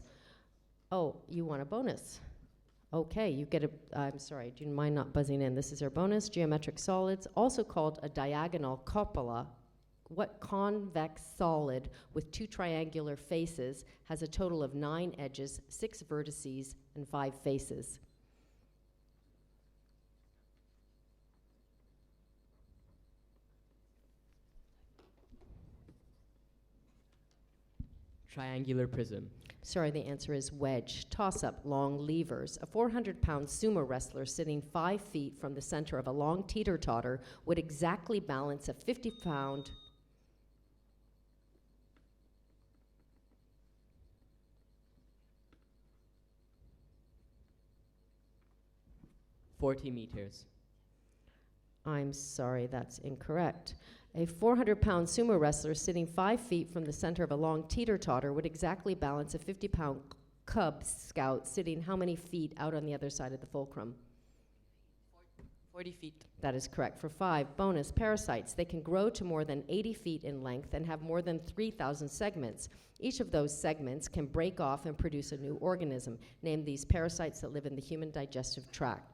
Speaker 1: Oh, you want a bonus? Okay, you get a, I'm sorry, do you mind not buzzing in? This is our bonus, geometric solids, also called a diagonal cupola. What convex solid with 2 triangular faces has a total of 9 edges, 6 vertices, and 5 faces?
Speaker 7: Triangular prism.
Speaker 1: Sorry, the answer is wedge. Toss-up, long levers. A 400-pound sumo wrestler sitting 5 feet from the center of a long teeter-totter would exactly balance a 50-pound...
Speaker 7: 40 meters.
Speaker 1: I'm sorry, that's incorrect. A 400-pound sumo wrestler sitting 5 feet from the center of a long teeter-totter would exactly balance a 50-pound Cub Scout sitting how many feet out on the other side of the fulcrum?
Speaker 7: 40 feet.
Speaker 1: That is correct for 5. Bonus, parasites. They can grow to more than 80 feet in length and have more than 3,000 segments. Each of those segments can break off and produce a new organism. Name these parasites that live in the human digestive tract.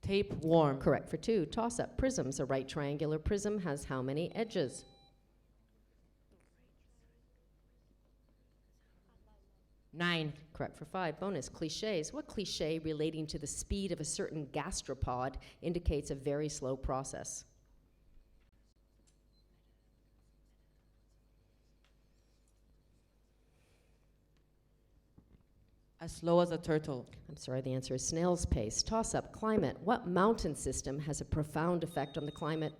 Speaker 7: Tapeworm.
Speaker 1: Correct for 2. Toss-up, prisms. A right triangular prism has how many edges?
Speaker 7: 9.
Speaker 1: Correct for 5. Bonus, cliches. What cliche relating to the speed of a certain gastropod indicates a very slow process?
Speaker 7: As slow as a turtle.
Speaker 1: I'm sorry, the answer is snail's pace. Toss-up, climate. What mountain system has a profound effect on the climate?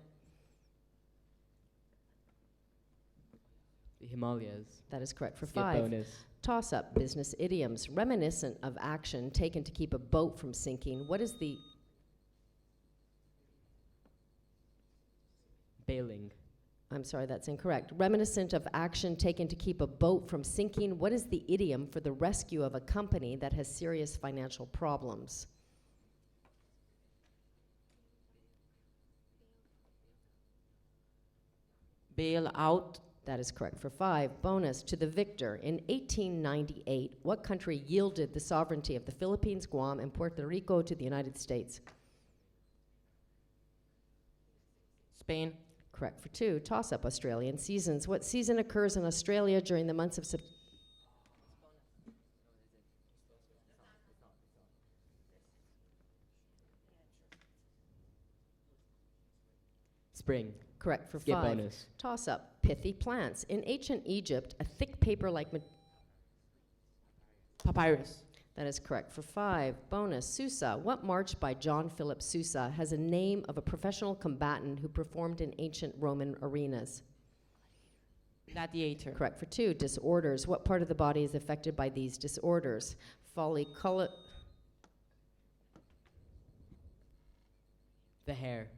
Speaker 7: Himalayas.
Speaker 1: That is correct for
Speaker 7: Let's get
Speaker 1: 5.
Speaker 7: bonus.
Speaker 1: Toss up business idioms. Reminiscent of action taken to keep a boat from sinking. What is the
Speaker 7: Bailing.
Speaker 1: I'm sorry, that's incorrect. Reminiscent of action taken to keep a boat from sinking. What is the idiom for the rescue of a company that has serious financial problems?
Speaker 7: Bail out.
Speaker 1: That is correct for 5. Bonus to the victor. In 1898, what country yielded the sovereignty of the Philippines, Guam, and Puerto Rico to the United States?
Speaker 7: Spain.
Speaker 1: Correct for 2. Toss up Australian seasons. What season occurs in Australia during the months of September?
Speaker 7: Spring.
Speaker 1: Correct for
Speaker 7: Let's get
Speaker 1: 5.
Speaker 7: bonus.
Speaker 1: Toss up pithy plants. In ancient Egypt, a thick paper-like
Speaker 7: Papyrus.
Speaker 1: that is correct for 5. Bonus, Sousa. What march by John Philip Sousa has a name of a professional combatant who performed in ancient Roman arenas?
Speaker 7: Gladiator.
Speaker 1: Correct for 2. Disorders. What part of the body is affected by these disorders? Follicular.
Speaker 7: The hair.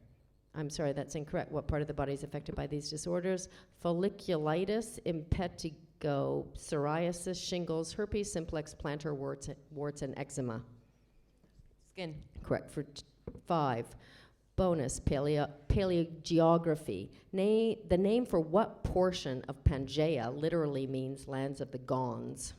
Speaker 1: I'm sorry, that's incorrect. What part of the body is affected by these disorders? Folliculitis, impetigo, psoriasis, shingles, herpes simplex, plantar warts, and eczema.
Speaker 7: Skin.
Speaker 1: Correct for 5. Bonus, paleogeography. The name for what portion of Pangaea literally means lands of the Gonds?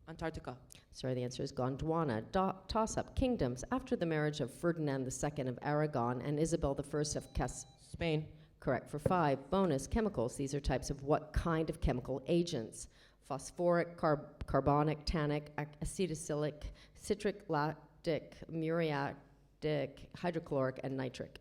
Speaker 7: Antarctica.
Speaker 1: Sorry, the answer is Gondwana. Toss-up, kingdoms. After the marriage of Ferdinand II of Aragon and Isabel I of
Speaker 7: Spain.
Speaker 1: Correct for 5. Bonus, chemicals. These are types of what kind of chemical agents? Phosphoric, carbonic, tannic, acetylsilic, citric, lactic, muriatic, hydrochloric, and nitric.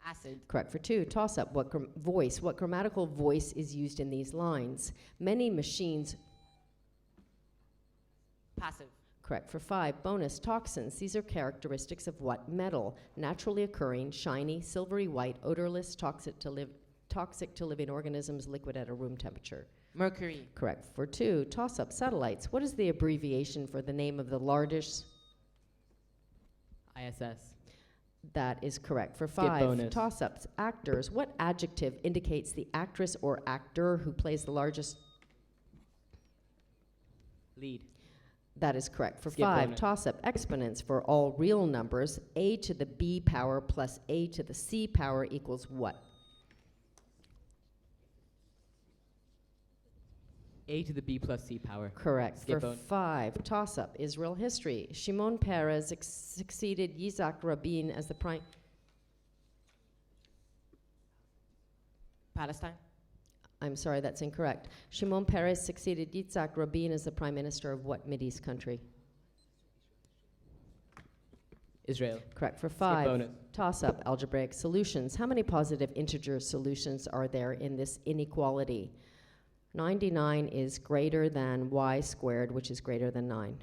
Speaker 7: Acid.
Speaker 1: Correct for 2. Toss-up, what voice? What grammatical voice is used in these lines? Many machines.
Speaker 7: Passive.
Speaker 1: Correct for 5. Bonus, toxins. These are characteristics of what metal? Naturally occurring, shiny, silvery white, odorless, toxic to living organisms, liquid at a room temperature.
Speaker 7: Mercury.
Speaker 1: Correct for 2. Toss-up, satellites. What is the abbreviation for the name of the largest?
Speaker 7: ISS.
Speaker 1: That is correct for
Speaker 7: Get
Speaker 1: 5.
Speaker 7: bonus.
Speaker 1: Toss-ups, actors. What adjective indicates the actress or actor who plays the largest?
Speaker 7: Lead.
Speaker 1: That is correct for
Speaker 7: Get
Speaker 1: 5.
Speaker 7: bonus.
Speaker 1: Toss-up, exponents for all real numbers. A to the B power plus A to the C power equals what?
Speaker 7: A to the B plus C power.
Speaker 1: Correct
Speaker 7: Skip
Speaker 1: for
Speaker 7: bonus.
Speaker 1: 5. Toss-up, Israel history. Shimon Peres succeeded Yitzhak Rabin as the prime.
Speaker 7: Palestine.
Speaker 1: I'm sorry, that's incorrect. Shimon Peres succeeded Yitzhak Rabin as the prime minister of what Mideast country?
Speaker 7: Israel.
Speaker 1: Correct for
Speaker 7: Skip
Speaker 1: 5.
Speaker 7: bonus.
Speaker 1: Toss-up, algebraic solutions. How many positive integer solutions are there in this inequality? 99 is greater than y squared, which is greater than 9.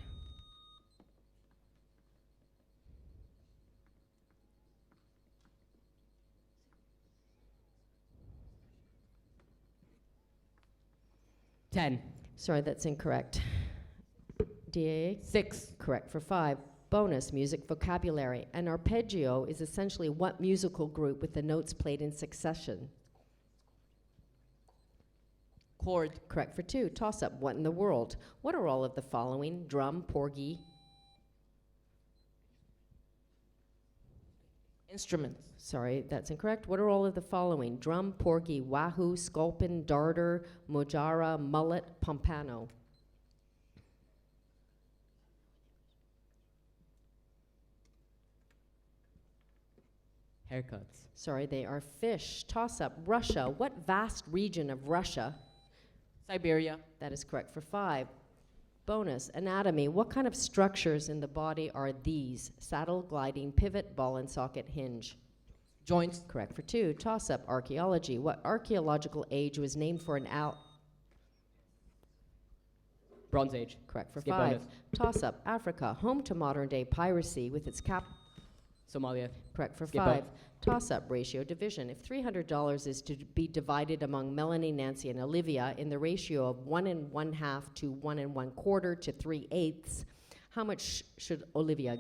Speaker 7: Ten.
Speaker 1: Sorry, that's incorrect. DAA?
Speaker 7: 6.
Speaker 1: Correct for 5. Bonus, music vocabulary. An arpeggio is essentially what musical group with the notes played in succession?
Speaker 7: Chord.
Speaker 1: Correct for 2. Toss-up, what in the world? What are all of the following? Drum, porgy.
Speaker 7: Instruments.
Speaker 1: Sorry, that's incorrect. What are all of the following? Drum, porgy, wahoo, sculpin, darter, mojara, mullet, pompano.
Speaker 7: Haircuts.
Speaker 1: Sorry, they are fish. Toss-up, Russia. What vast region of Russia?
Speaker 7: Siberia.
Speaker 1: That is correct for 5. Bonus, anatomy. What kind of structures in the body are these? Saddle, gliding, pivot, ball and socket, hinge.
Speaker 7: Joints.
Speaker 1: Correct for 2. Toss-up, archaeology. What archaeological age was named for an
Speaker 7: Bronze Age.
Speaker 1: Correct for
Speaker 7: Skip
Speaker 1: 5.
Speaker 7: bonus.
Speaker 1: Toss-up, Africa, home to modern-day piracy with its cap.
Speaker 7: Somalia.
Speaker 1: Correct for
Speaker 7: Skip
Speaker 1: 5. Toss-up, ratio division. If $300 is to be divided among Melanie, Nancy, and Olivia in the ratio of 1 1/2 to 1 1/4 to 3/8, how much should Olivia?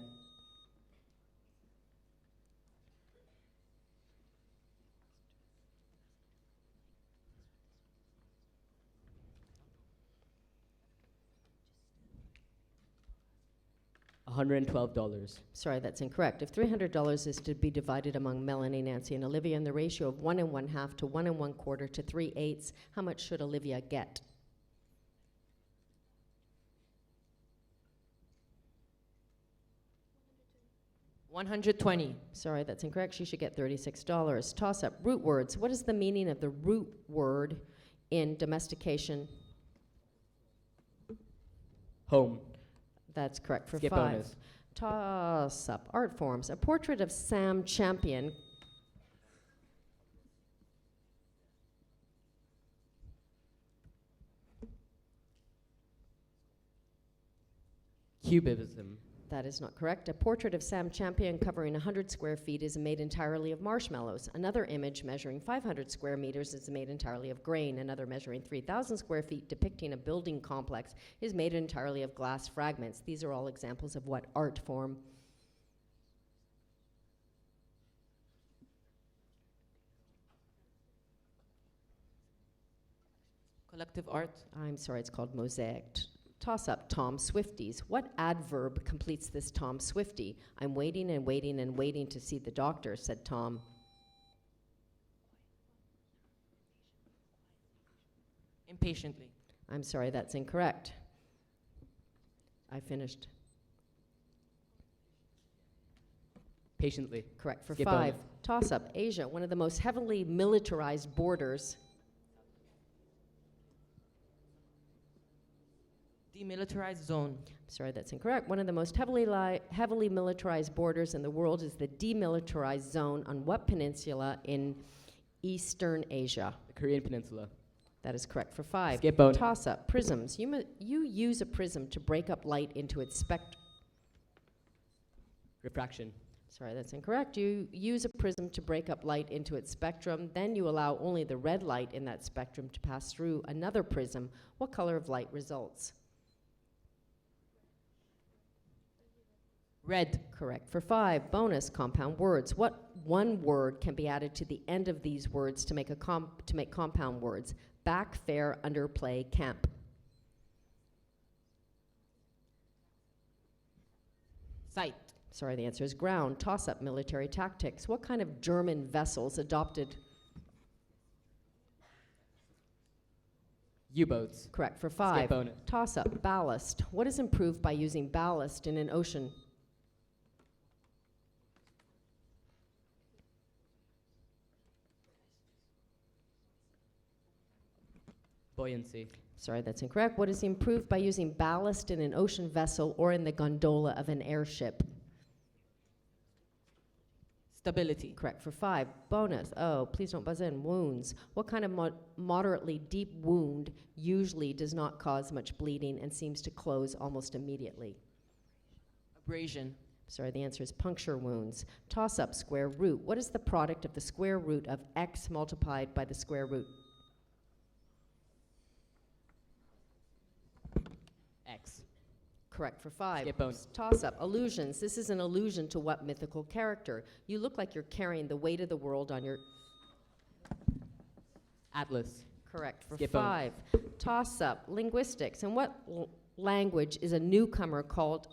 Speaker 7: $112.
Speaker 1: Sorry, that's incorrect. If $300 is to be divided among Melanie, Nancy, and Olivia in the ratio of 1 1/2 to 1 1/4 to 3/8, how much should Olivia get?
Speaker 7: $120.
Speaker 1: Sorry, that's incorrect. She should get $36. Toss-up, root words. What is the meaning of the root word in domestication?
Speaker 7: Home.
Speaker 1: That's correct for
Speaker 7: Skip
Speaker 1: 5.
Speaker 7: bonus.
Speaker 1: Toss-up, art forms. A portrait of Sam Champion.
Speaker 7: Cubism.
Speaker 1: That is not correct. A portrait of Sam Champion covering 100 square feet is made entirely of marshmallows. Another image measuring 500 square meters is made entirely of grain. Another measuring 3,000 square feet depicting a building complex is made entirely of glass fragments. These are all examples of what art form?
Speaker 7: Collective art.
Speaker 1: I'm sorry, it's called mosaic. Toss-up, Tom Swifties. What adverb completes this Tom Swiftie? I'm waiting and waiting and waiting to see the doctor, said Tom.
Speaker 7: Impatiently.
Speaker 1: I'm sorry, that's incorrect. I finished.
Speaker 7: Patiently.
Speaker 1: Correct for
Speaker 7: Skip
Speaker 1: 5.
Speaker 7: bonus.
Speaker 1: Toss-up, Asia, one of the most heavily militarized borders.
Speaker 7: Demilitarized zone.
Speaker 1: Sorry, that's incorrect. One of the most heavily militarized borders in the world is the demilitarized zone on what peninsula in Eastern Asia?
Speaker 7: The Korean Peninsula.
Speaker 1: That is correct for 5.
Speaker 7: Skip bonus.
Speaker 1: Toss-up, prisms. You use a prism to break up light into its spectrum.
Speaker 7: Refraction.
Speaker 1: Sorry, that's incorrect. You use a prism to break up light into its spectrum. Then you allow only the red light in that spectrum to pass through another prism. What color of light results?
Speaker 7: Red.
Speaker 1: Correct for 5. Bonus, compound words. What one word can be added to the end of these words to make compound words? Back, fair, underplay, camp.
Speaker 7: Sight.
Speaker 1: Sorry, the answer is ground. Toss-up, military tactics. What kind of German vessels adopted?
Speaker 7: U-boats.
Speaker 1: Correct for
Speaker 7: Skip
Speaker 1: 5.
Speaker 7: bonus.
Speaker 1: Toss-up, ballast. What is improved by using ballast in an ocean?
Speaker 7: Buoyancy.
Speaker 1: Sorry, that's incorrect. What is improved by using ballast in an ocean vessel or in the gondola of an airship?
Speaker 7: Stability.
Speaker 1: Correct for 5. Bonus. Oh, please don't buzz in. Wounds. What kind of moderately deep wound usually does not cause much bleeding and seems to close almost immediately?
Speaker 7: Abrasion.
Speaker 1: Sorry, the answer is puncture wounds. Toss up, square root. What is the product of the square root of x multiplied by the square root?
Speaker 7: X.
Speaker 1: Correct for 5.
Speaker 7: Skip bonus.
Speaker 1: Toss up, allusions. This is an allusion to what mythical character? You look like you're carrying the weight of the world on your...
Speaker 7: Atlas.
Speaker 1: Correct for
Speaker 7: Skip
Speaker 1: 5. Toss up, linguistics. In what language is a newcomer called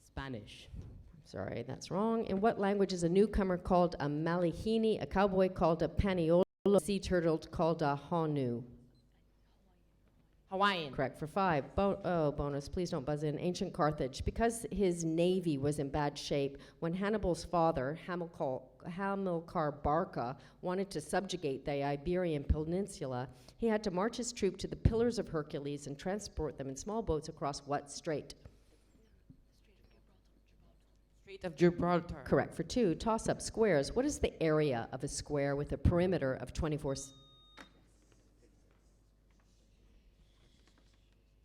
Speaker 7: Spanish.
Speaker 1: Sorry, that's wrong. In what language is a newcomer called a Malihini, a cowboy called a Paniolo, a sea turtle called a Honu?
Speaker 7: Hawaiian.
Speaker 1: Correct for 5. Bonus, please don't buzz in. Ancient Carthage. Because his navy was in bad shape, when Hannibal's father, Hamilcar Barca, wanted to subjugate the Iberian Peninsula, he had to march his troop to the Pillars of Hercules and transport them in small boats across what strait?
Speaker 7: Strait of Gibraltar.
Speaker 1: Correct for 2. Toss-up squares. What is the area of a square with a perimeter of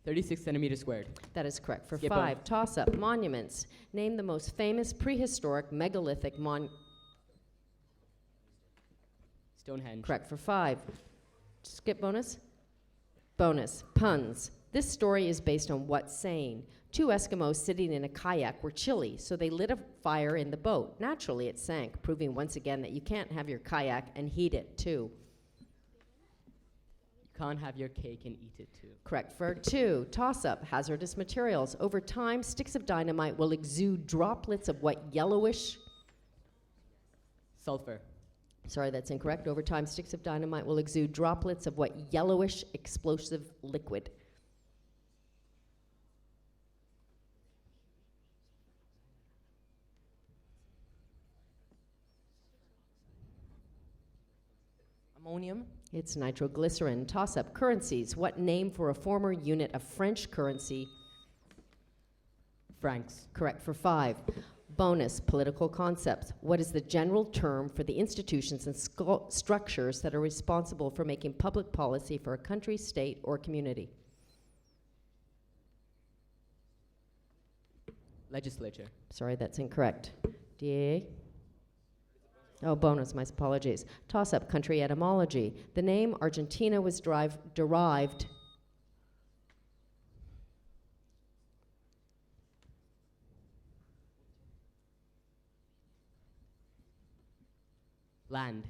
Speaker 7: 36 centimeters squared.
Speaker 1: That is correct. For
Speaker 7: Skip
Speaker 1: 5, toss-up monuments. Name the most famous prehistoric megalithic
Speaker 7: Stonehenge.
Speaker 1: Correct for 5. Skip bonus? Bonus. Puns. This story is based on what saying? 2 Eskimos sitting in a kayak were chilly, so they lit a fire in the boat. Naturally, it sank, proving once again that you can't have your kayak and heat it too.
Speaker 7: You can't have your cake and eat it too.
Speaker 1: Correct for 2. Toss-up, hazardous materials. Over time, sticks of dynamite will exude droplets of what yellowish?
Speaker 7: Sulfur.
Speaker 1: Sorry, that's incorrect. Over time, sticks of dynamite will exude droplets of what yellowish explosive liquid?
Speaker 7: Ammonium.
Speaker 1: It's nitroglycerin. Toss-up, currencies. What name for a former unit of French currency?
Speaker 7: Francs.
Speaker 1: Correct for 5. Bonus, political concepts. What is the general term for the institutions and structures that are responsible for making public policy for a country, state, or community?
Speaker 7: Legislature.
Speaker 1: Sorry, that's incorrect. DA? Oh, bonus, my apologies. Toss-up, country etymology. The name Argentina was derived
Speaker 7: Land.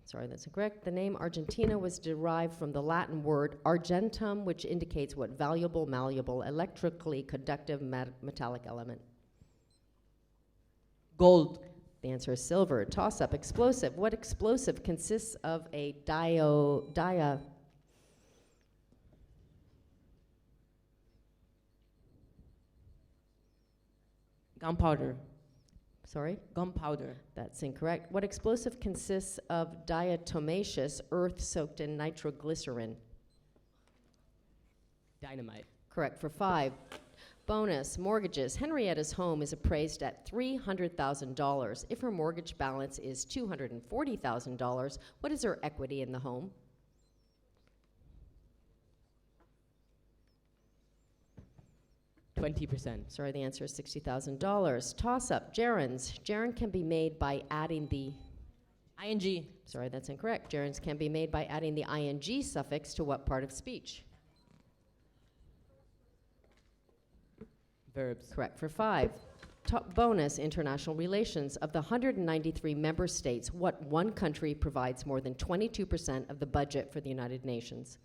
Speaker 1: Sorry, that's incorrect. The name Argentina was derived from the Latin word argentum, which indicates what valuable, malleable, electrically conductive metallic element.
Speaker 7: Gold.
Speaker 1: The answer is silver. Toss-up, explosive. What explosive consists of a
Speaker 7: Gunpowder.
Speaker 1: Sorry?
Speaker 7: Gunpowder.
Speaker 1: That's incorrect. What explosive consists of diatomaceous earth soaked in nitroglycerin?
Speaker 7: Dynamite.
Speaker 1: Correct for 5. Bonus, mortgages. Henrietta's home is appraised at $300,000. If her mortgage balance is $240,000, what is her equity in the home?
Speaker 7: %20.
Speaker 1: Sorry, the answer is $60,000. Toss-up, gerunds. Gerund can be made by adding the...
Speaker 7: ING.
Speaker 1: Sorry, that's incorrect. Gerunds can be made by adding the ing suffix to what part of speech?
Speaker 7: Verbs.
Speaker 1: Correct for 5. Bonus, international relations. Of the 193 member states, what one country provides more than 22% of the budget for the United Nations?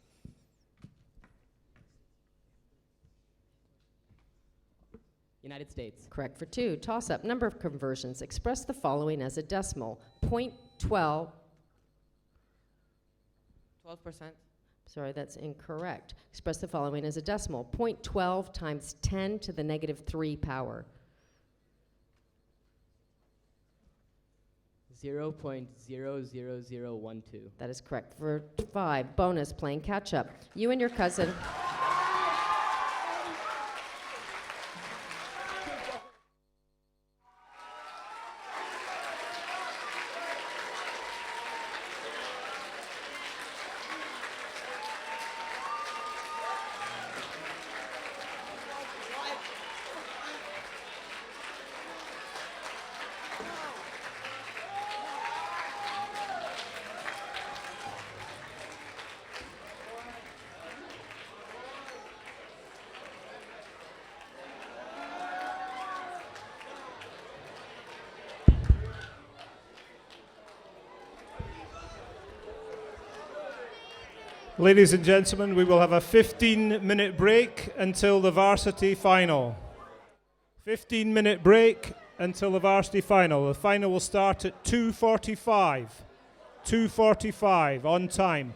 Speaker 7: United States.
Speaker 1: Correct for 2. Toss-up, number of conversions. Express the following as a decimal. 0.12.
Speaker 7: 12%.
Speaker 1: Sorry, that's incorrect. Express the following as a decimal. 0.12 times 10 to the negative 3 power.
Speaker 7: 0.00012.
Speaker 1: That is correct. For 5, bonus, playing catch-up. You and your cousin...
Speaker 5: Ladies and gentlemen, we will have a 15-minute break until the varsity final. 15-minute break until the varsity final. The final will start at 2:45. 2:45 on time.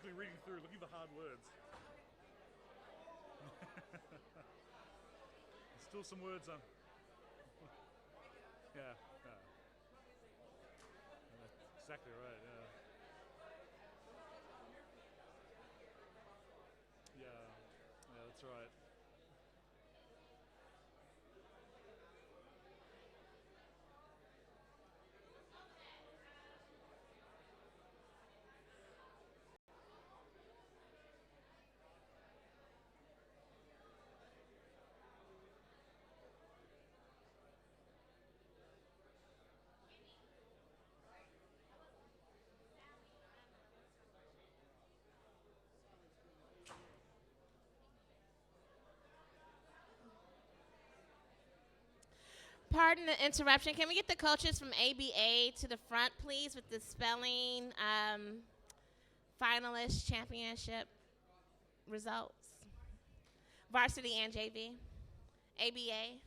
Speaker 8: been reading through, looking for hard words. There's still some words on. Yeah, yeah. That's exactly right, yeah. Yeah, yeah, that's right.
Speaker 9: Pardon the interruption. Can we get the coaches from ABA to the front, please, with the spelling finalist championship results? Varsity and JV. ABA.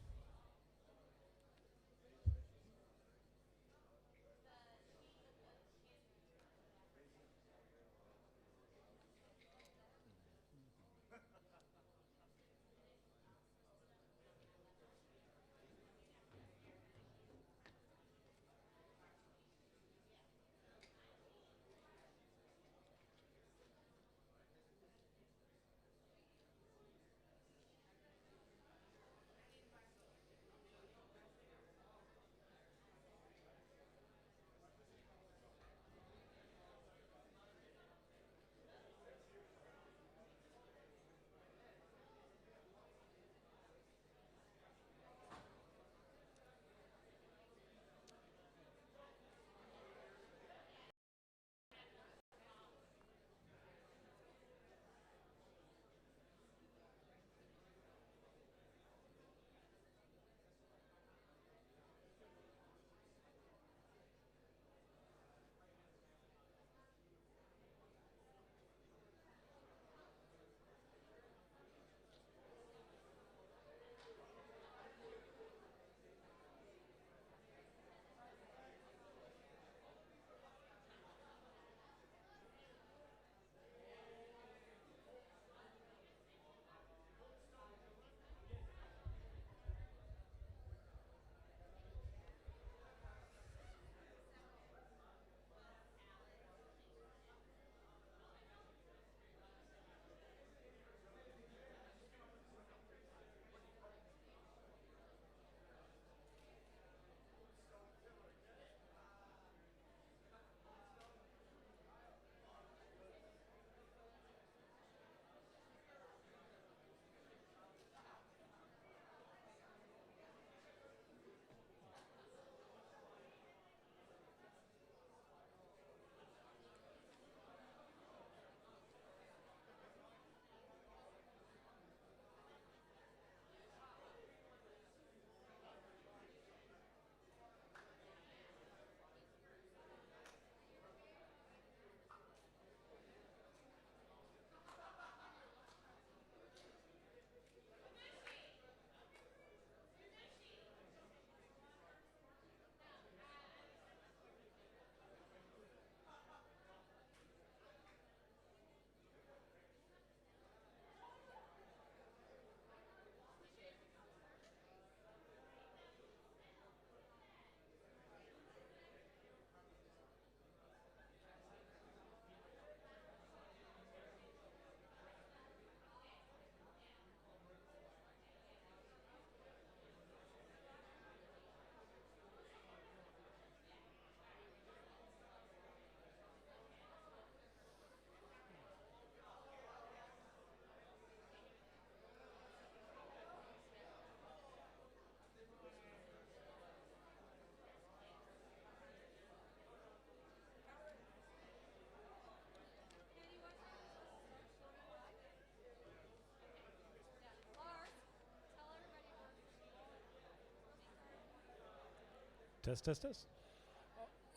Speaker 8: Test, test, test.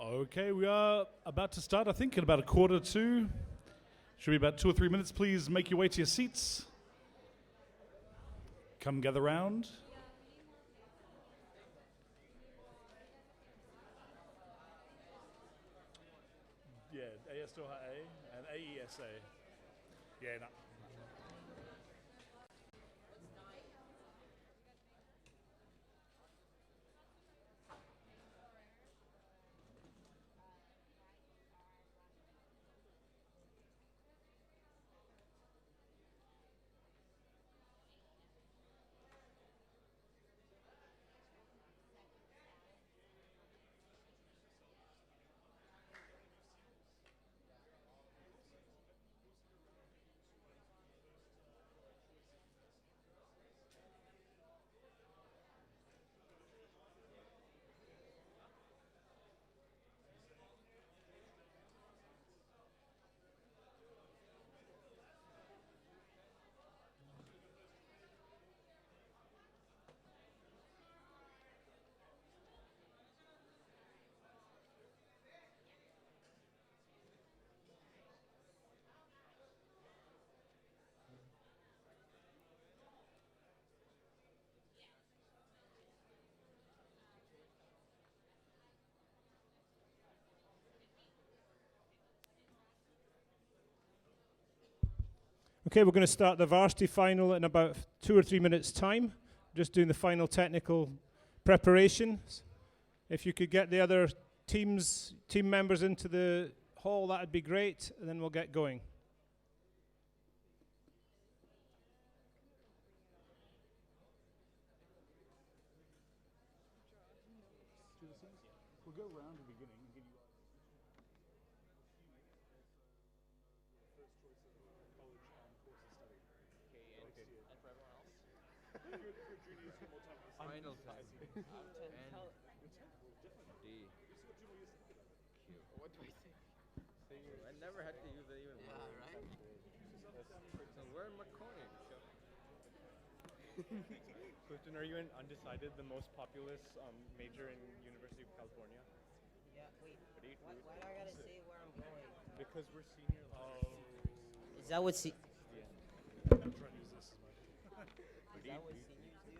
Speaker 8: Okay, we are about to start, I think, in about 1:45. Should be about 2 or 3 minutes. Please make your way to your seats. Come gather round. Yeah, ASDOHA and AESA. Yeah, no.
Speaker 5: Okay, we're going to start the varsity final in about 2 or 3 minutes' time. Just doing the final technical preparations. If you could get the other team members into the hall, that would be great, and then we'll get going.
Speaker 8: We'll go around the beginning and give you
Speaker 4: Final time. What do I say? I never had to use it even. Yeah, right. So where am I going?
Speaker 2: Question: Are you an undecided, the most populous major in University of California?
Speaker 7: Yeah, wait. Why do I gotta say where I'm going?
Speaker 2: Because we're senior.
Speaker 7: Is that what
Speaker 8: I'm trying to use this as my
Speaker 7: is that what seniors do?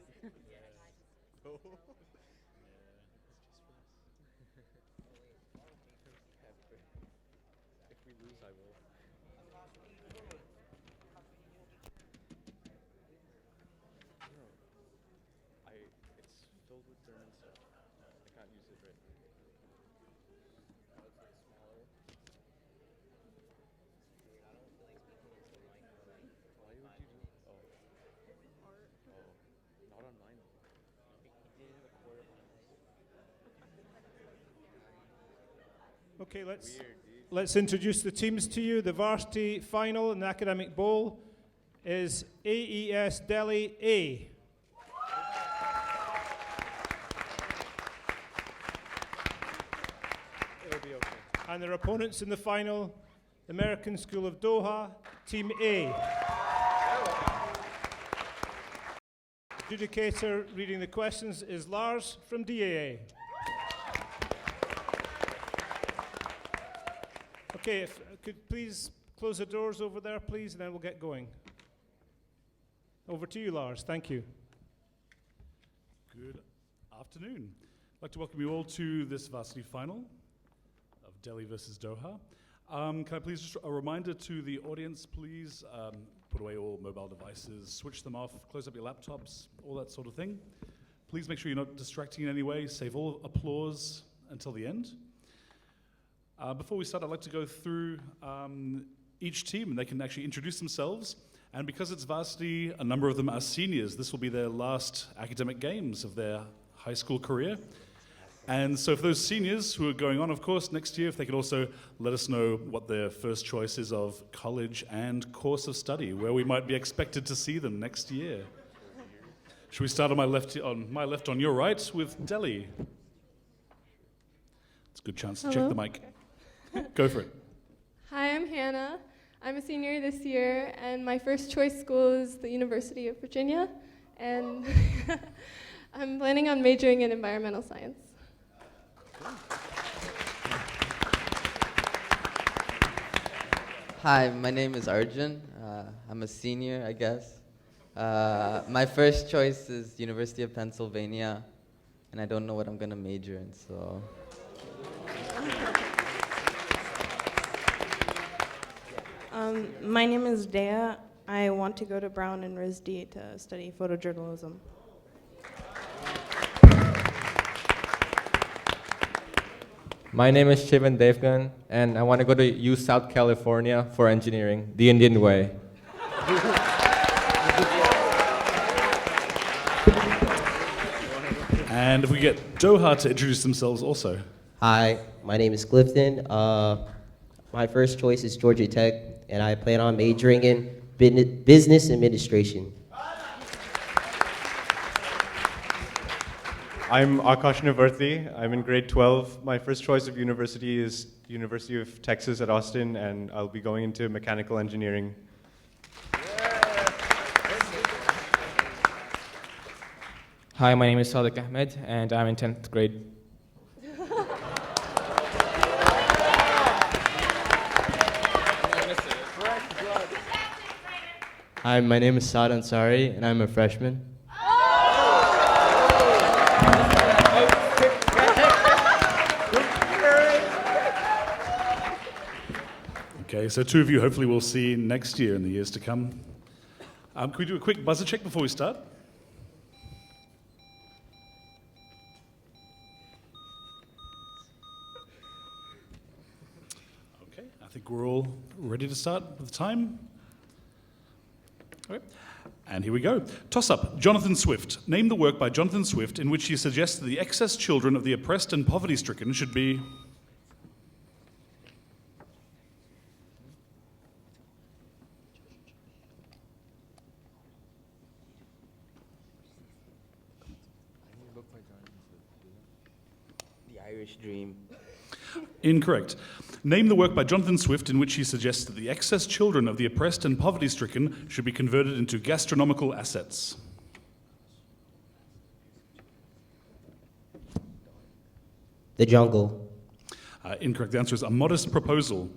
Speaker 2: If we lose, I will. It's filled with German stuff. I can't use it right now. Smaller. Why would you do? Oh. Not on mine.
Speaker 5: Okay, let's introduce the teams to you. The varsity final in the academic bowl is AES Delhi A.
Speaker 2: It'll be okay.
Speaker 5: And their opponents in the final, the American School of Doha, Team A. Adjudicator reading the questions is Lars from DAA. Okay, if I could please close the doors over there, please, and then we'll get going. Over to you, Lars. Thank you.
Speaker 8: Good afternoon. I'd like to welcome you all to this varsity final of Delhi versus Doha. Can I please just a reminder to the audience, please put away all mobile devices, switch them off, close up your laptops, all that sort of thing. Please make sure you're not distracting in any way. Save all applause until the end. Before we start, I'd like to go through each team, and they can actually introduce themselves. And because it's varsity, a number of them are seniors. This will be their last academic games of their high school career. And so for those seniors who are going on, of course, next year, if they could also let us know what their first choice is of college and course of study, where we might be expected to see them next year. Should we start on my left, on your right, with Delhi? It's a good chance to check the mic. Go for it.
Speaker 10: Hi, I'm Hannah. I'm a senior this year, and my first choice school is the University of Virginia, and I'm planning on majoring in environmental science.
Speaker 11: Hi, my name is Arjun. I'm a senior, I guess. My first choice is University of Pennsylvania, and I don't know what I'm going to major in, so...
Speaker 7: My name is Dea. I want to go to Brown and RISD to study photojournalism.
Speaker 12: My name is Shivan Devgan, and I want to go to U South California for engineering, the Indian way.
Speaker 8: And if we get Doha to introduce themselves also.
Speaker 13: Hi, my name is Clifton. My first choice is Georgia Tech, and I plan on majoring in business administration.
Speaker 14: I'm Akash Navarthi. I'm in grade 12. My first choice of university is University of Texas at Austin, and I'll be going into mechanical engineering.
Speaker 15: Hi, my name is Sadiq Ahmed, and I'm in 10th grade.
Speaker 3: Hi, my name is Saad Ansari, and I'm a freshman.
Speaker 8: Okay, so two of you hopefully we'll see next year in the years to come. Can we do a quick buzzer check before we start? Okay, I think we're all ready to start with the time. Okay. And here we go. Toss up. Jonathan Swift. Name the work by Jonathan Swift in which he suggests that the excess children of the oppressed and poverty-stricken should be...
Speaker 11: The Irish Dream.
Speaker 8: Incorrect. Name the work by Jonathan Swift in which he suggests that the excess children of the oppressed and poverty-stricken should be converted into gastronomical assets.
Speaker 13: The Jungle.
Speaker 8: Incorrect. The answer is A Modest Proposal.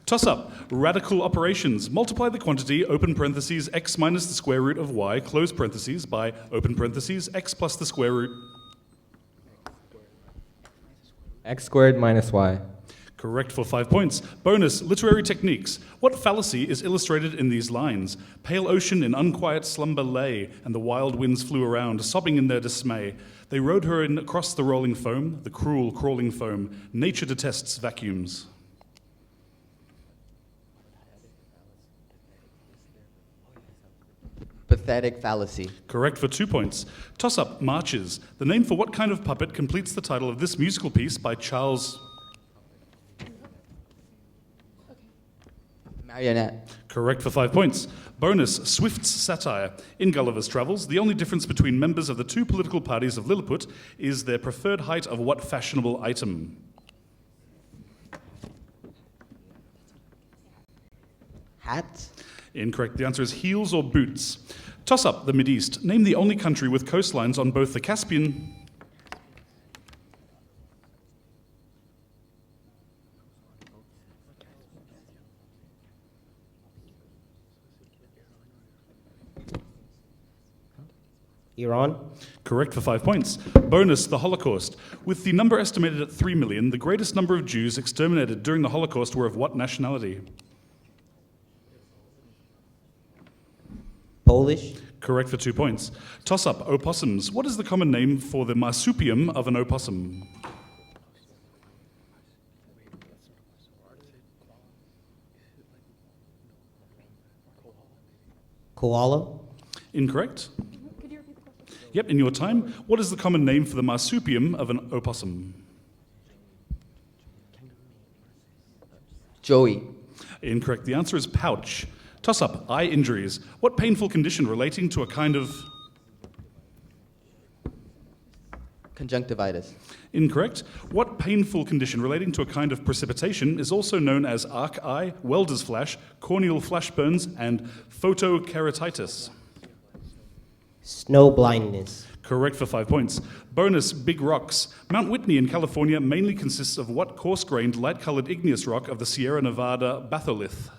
Speaker 8: Toss up. Radical operations. Multiply the quantity, open parentheses, x minus the square root of y, close parentheses, by, open parentheses, x plus the square root.
Speaker 12: X squared minus y.
Speaker 8: Correct for 5 points. Bonus, literary techniques. What fallacy is illustrated in these lines? Pale ocean in unquiet slumber lay, and the wild winds flew around, sobbing in their dismay. They rode her in across the rolling foam, the cruel, crawling foam. Nature detests vacuums.
Speaker 11: Pathetic fallacy.
Speaker 8: Correct for 2 points. Toss up, marches. The name for what kind of puppet completes the title of this musical piece by Charles...
Speaker 11: Marionette.
Speaker 8: Correct for 5 points. Bonus, Swift's satire. In Gulliver's Travels, the only difference between members of the two political parties of Lilliput is their preferred height of what fashionable item?
Speaker 11: Hat.
Speaker 8: Incorrect. The answer is heels or boots. Toss up, the Mideast. Name the only country with coastlines on both the Caspian...
Speaker 13: Iran.
Speaker 8: Correct for 5 points. Bonus, the Holocaust. With the number estimated at 3 million, the greatest number of Jews exterminated during the Holocaust were of what nationality?
Speaker 13: Polish.
Speaker 8: Correct for 2 points. Toss up, opossums. What is the common name for the marsupium of an opossum?
Speaker 13: Koala.
Speaker 8: Incorrect. Yep, in your time. What is the common name for the marsupium of an opossum?
Speaker 11: Joey.
Speaker 8: Incorrect. The answer is pouch. Toss up, eye injuries. What painful condition relating to a kind of...
Speaker 11: Conjunctivitis.
Speaker 8: Incorrect. What painful condition relating to a kind of precipitation is also known as arc eye, welder's flash, corneal flash burns, and photokeratitis?
Speaker 13: Snow blindness.
Speaker 8: Correct for 5 points. Bonus, big rocks. Mount Whitney in California mainly consists of what coarse-grained, light-colored igneous rock of the Sierra Nevada batholith?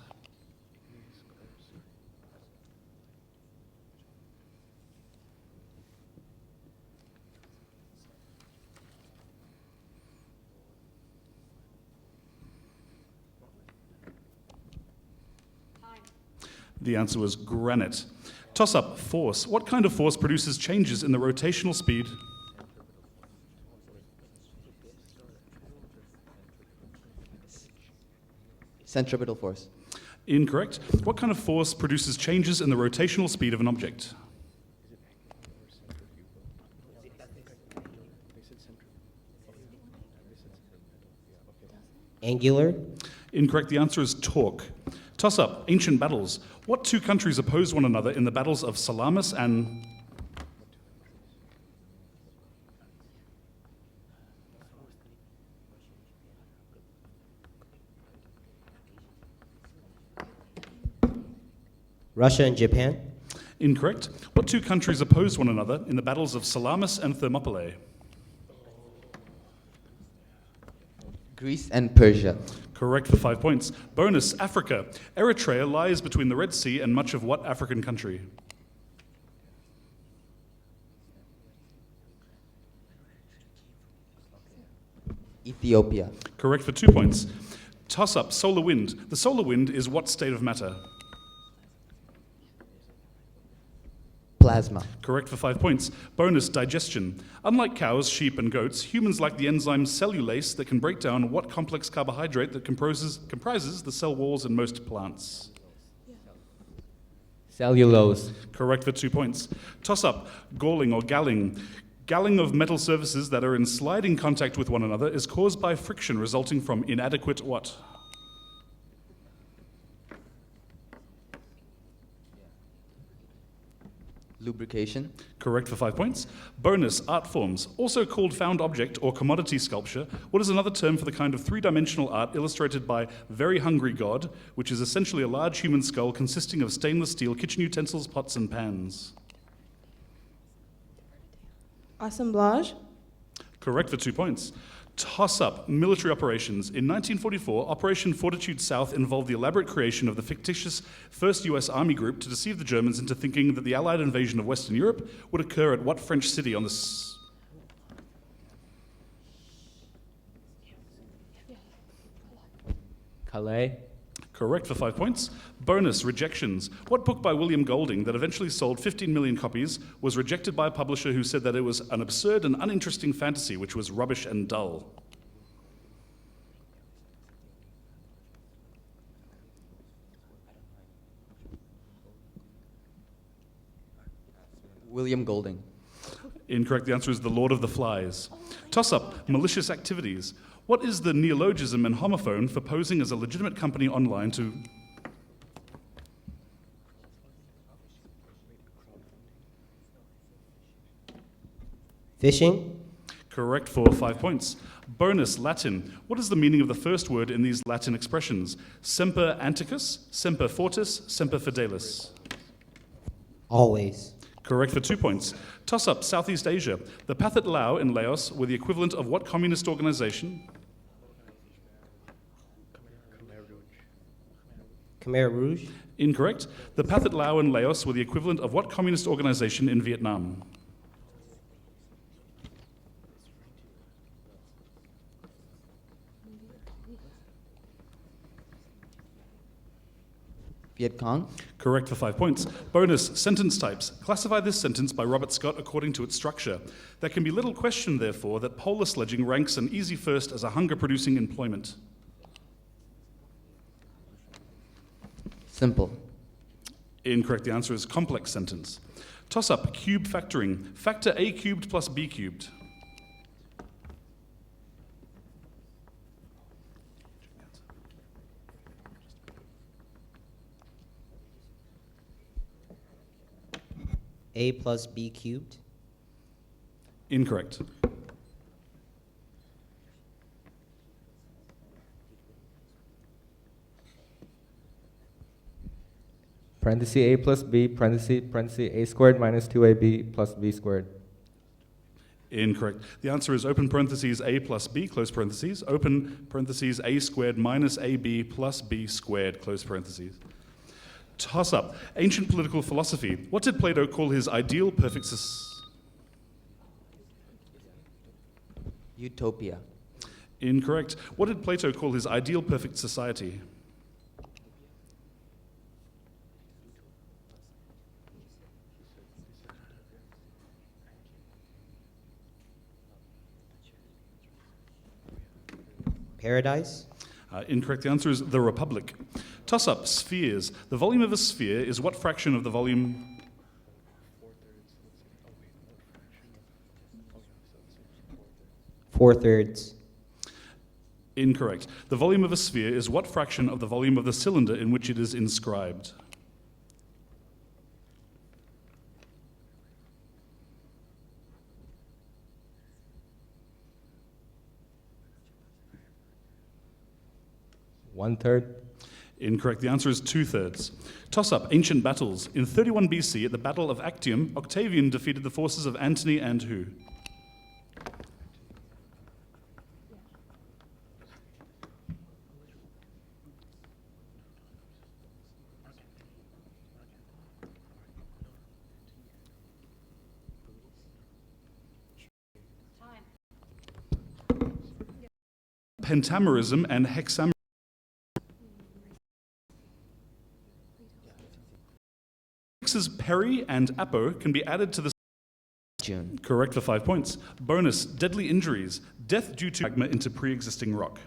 Speaker 8: The answer was granite. Toss up, force. What kind of force produces changes in the rotational speed?
Speaker 11: Centripetal force.
Speaker 8: Incorrect. What kind of force produces changes in the rotational speed of an object?
Speaker 13: Angular.
Speaker 8: Incorrect. The answer is torque. Toss up, ancient battles. What two countries opposed one another in the battles of Salamis and...
Speaker 13: Russia and Japan.
Speaker 8: Incorrect. What two countries opposed one another in the battles of Salamis and Thermopylae?
Speaker 11: Greece and Persia.
Speaker 8: Correct for 5 points. Bonus, Africa. Eritrea lies between the Red Sea and much of what African country?
Speaker 11: Ethiopia.
Speaker 8: Correct for 2 points. Toss up, solar wind. The solar wind is what state of matter?
Speaker 11: Plasma.
Speaker 8: Correct for 5 points. Bonus, digestion. Unlike cows, sheep, and goats, humans like the enzyme cellulase that can break down what complex carbohydrate that comprises the cell walls in most plants?
Speaker 12: Cellulose.
Speaker 8: Correct for 2 points. Toss up, galling or galling. Galling of metal surfaces that are in sliding contact with one another is caused by friction resulting from inadequate what?
Speaker 11: Lubrication.
Speaker 8: Correct for 5 points. Bonus, art forms. Also called found object or commodity sculpture, what is another term for the kind of three-dimensional art illustrated by Very Hungry God, which is essentially a large human skull consisting of stainless steel kitchen utensils, pots, and pans?
Speaker 7: Assemblage.
Speaker 8: Correct for 2 points. Toss up, military operations. In 1944, Operation Fortitude South involved the elaborate creation of the fictitious 1st U.S. Army Group to deceive the Germans into thinking that the Allied invasion of Western Europe would occur at what French city on the
Speaker 12: Calais.
Speaker 8: Correct for 5 points. Bonus, rejections. What book by William Golding that eventually sold 15 million copies was rejected by a publisher who said that it was an absurd and uninteresting fantasy which was rubbish and dull?
Speaker 11: William Golding.
Speaker 8: Incorrect. The answer is The Lord of the Flies. Toss up, malicious activities. What is the neologism and homophone for posing as a legitimate company online to...
Speaker 13: Fishing.
Speaker 8: Correct for 5 points. Bonus, Latin. What is the meaning of the first word in these Latin expressions? Semper anticus, semper fortis, semper fidelis.
Speaker 13: Always.
Speaker 8: Correct for 2 points. Toss up, Southeast Asia. The Pathet Lao in Laos were the equivalent of what communist organization?
Speaker 13: Khmer Rouge.
Speaker 8: Incorrect. The Pathet Lao in Laos were the equivalent of what communist organization in Vietnam?
Speaker 11: Viet Cong.
Speaker 8: Correct for 5 points. Bonus, sentence types. Classify this sentence by Robert Scott according to its structure. There can be little question, therefore, that polar sledging ranks an easy first as a hunger-producing employment.
Speaker 11: Simple.
Speaker 8: Incorrect. The answer is complex sentence. Toss up, cube factoring. Factor a cubed plus b cubed.
Speaker 13: A plus B cubed.
Speaker 8: Incorrect.
Speaker 12: Parenthesis A plus B, parenthesis A squared minus 2AB plus B squared.
Speaker 8: Incorrect. The answer is open parentheses A plus B, close parentheses, open parentheses A squared minus AB plus B squared, close parentheses. Toss up. Ancient political philosophy. What did Plato call his ideal perfect
Speaker 11: Utopia.
Speaker 8: Incorrect. What did Plato call his ideal perfect society?
Speaker 13: Paradise.
Speaker 8: Incorrect. The answer is the Republic. Toss up, spheres. The volume of a sphere is what fraction of the volume?
Speaker 13: 4/3.
Speaker 8: Incorrect. The volume of a sphere is what fraction of the volume of the cylinder in which it is inscribed?
Speaker 12: One-third.
Speaker 8: Incorrect. The answer is 2/3. Toss up, ancient battles. In 31 BC, at the Battle of Actium, Octavian defeated the forces of Antony and who? Pentamerism and hexamerism. Mixes peri and apo can be added to the
Speaker 11: June.
Speaker 8: Correct for 5 points. Bonus, deadly injuries. Death due to magma into pre-existing rock.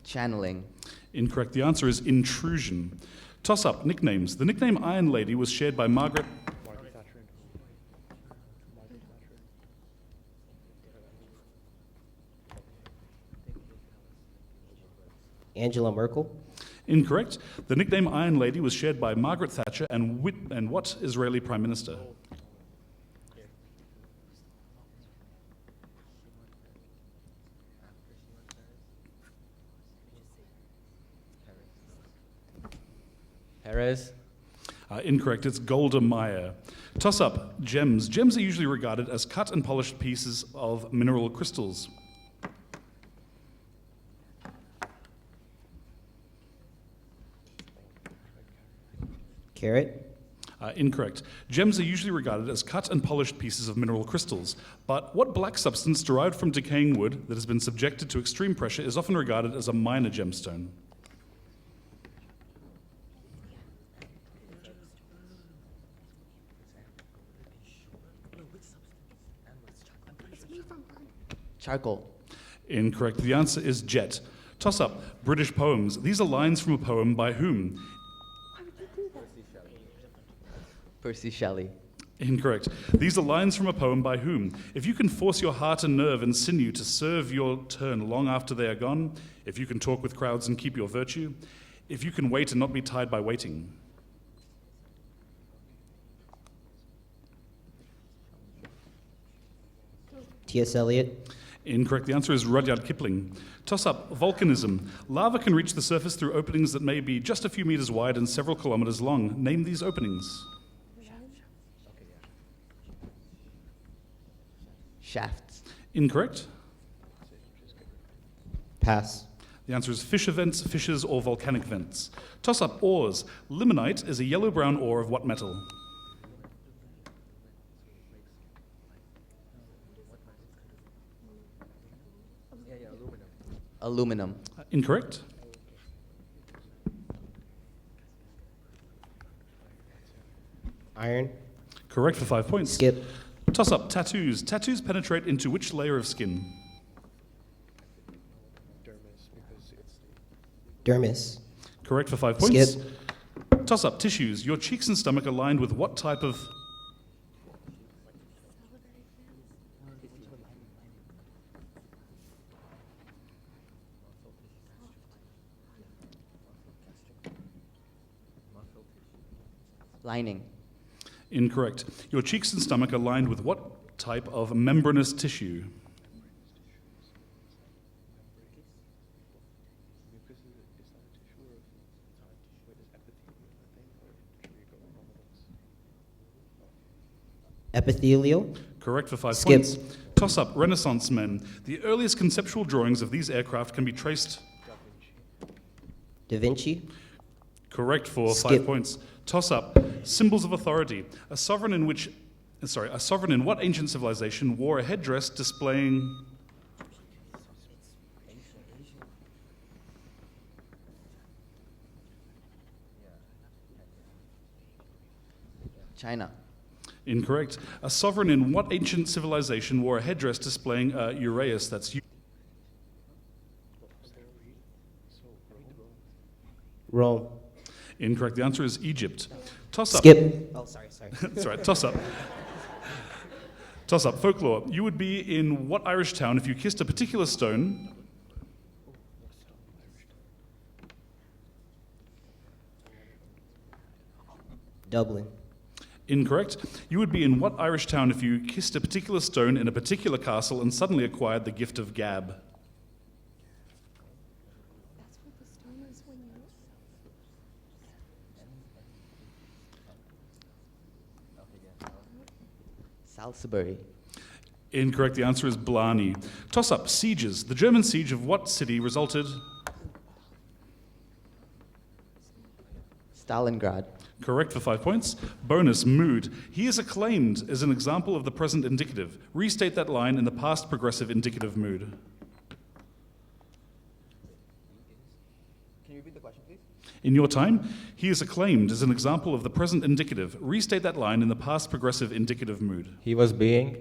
Speaker 11: Channeling.
Speaker 8: Incorrect. The answer is intrusion. Toss up, nicknames. The nickname Iron Lady was shared by Margaret.
Speaker 13: Angela Merkel.
Speaker 8: Incorrect. The nickname Iron Lady was shared by Margaret Thatcher and what Israeli Prime Minister?
Speaker 12: Perez.
Speaker 8: Incorrect. It's Golda Meir. Toss up, gems. Gems are usually regarded as cut and polished pieces of mineral crystals.
Speaker 13: Carrot.
Speaker 8: Incorrect. Gems are usually regarded as cut and polished pieces of mineral crystals. But what black substance derived from decaying wood that has been subjected to extreme pressure is often regarded as a minor gemstone?
Speaker 11: Charcoal.
Speaker 8: Incorrect. The answer is jet. Toss up, British poems. These are lines from a poem by whom?
Speaker 11: Percy Shelley.
Speaker 8: Incorrect. These are lines from a poem by whom? If you can force your heart and nerve and sinew to serve your turn long after they are gone, if you can talk with crowds and keep your virtue, if you can wait and not be tied by waiting.
Speaker 13: T.S. Eliot.
Speaker 8: Incorrect. The answer is Rudyard Kipling. Toss up, volcanism. Lava can reach the surface through openings that may be just a few meters wide and several kilometers long. Name these openings.
Speaker 11: Shafts.
Speaker 8: Incorrect.
Speaker 13: Pass.
Speaker 8: The answer is fissure vents, fissures, or volcanic vents. Toss up, ores. Limonite is a yellow-brown ore of what metal?
Speaker 11: Aluminum.
Speaker 8: Incorrect.
Speaker 13: Iron.
Speaker 8: Correct for 5 points.
Speaker 13: Skip.
Speaker 8: Toss up, tattoos. Tattoos penetrate into which layer of skin?
Speaker 13: Dermis.
Speaker 8: Correct for 5 points.
Speaker 13: Skip.
Speaker 8: Toss up, tissues. Your cheeks and stomach are lined with what type of...
Speaker 11: Lining.
Speaker 8: Incorrect. Your cheeks and stomach are lined with what type of membranous tissue?
Speaker 13: Epithelial.
Speaker 8: Correct for 5
Speaker 13: Skip.
Speaker 8: points. Toss up, Renaissance men. The earliest conceptual drawings of these aircraft can be traced...
Speaker 13: Da Vinci.
Speaker 8: Correct for
Speaker 13: Skip.
Speaker 8: 5 points. Toss up, symbols of authority. A sovereign in what ancient civilization wore a headdress displaying...
Speaker 11: China.
Speaker 8: Incorrect. A sovereign in what ancient civilization wore a headdress displaying a uraeus? That's
Speaker 13: Rome.
Speaker 8: Incorrect. The answer is Egypt. Toss up.
Speaker 13: Skip. Oh, sorry.
Speaker 8: That's right. Toss up. Toss up. Folklore. You would be in what Irish town if you kissed a particular stone?
Speaker 13: Dublin.
Speaker 8: Incorrect. You would be in what Irish town if you kissed a particular stone in a particular castle and suddenly acquired the gift of gab?
Speaker 11: Salisbury.
Speaker 8: Incorrect. The answer is Blarney. Toss up. Sieges. The German siege of what city resulted?
Speaker 11: Stalingrad.
Speaker 8: Correct for 5 points. Bonus. Mood. He is acclaimed as an example of the present indicative. Restate that line in the past progressive indicative mood.
Speaker 11: Can you repeat the question, please?
Speaker 8: In your time, he is acclaimed as an example of the present indicative. Restate that line in the past progressive indicative mood.
Speaker 12: He was being.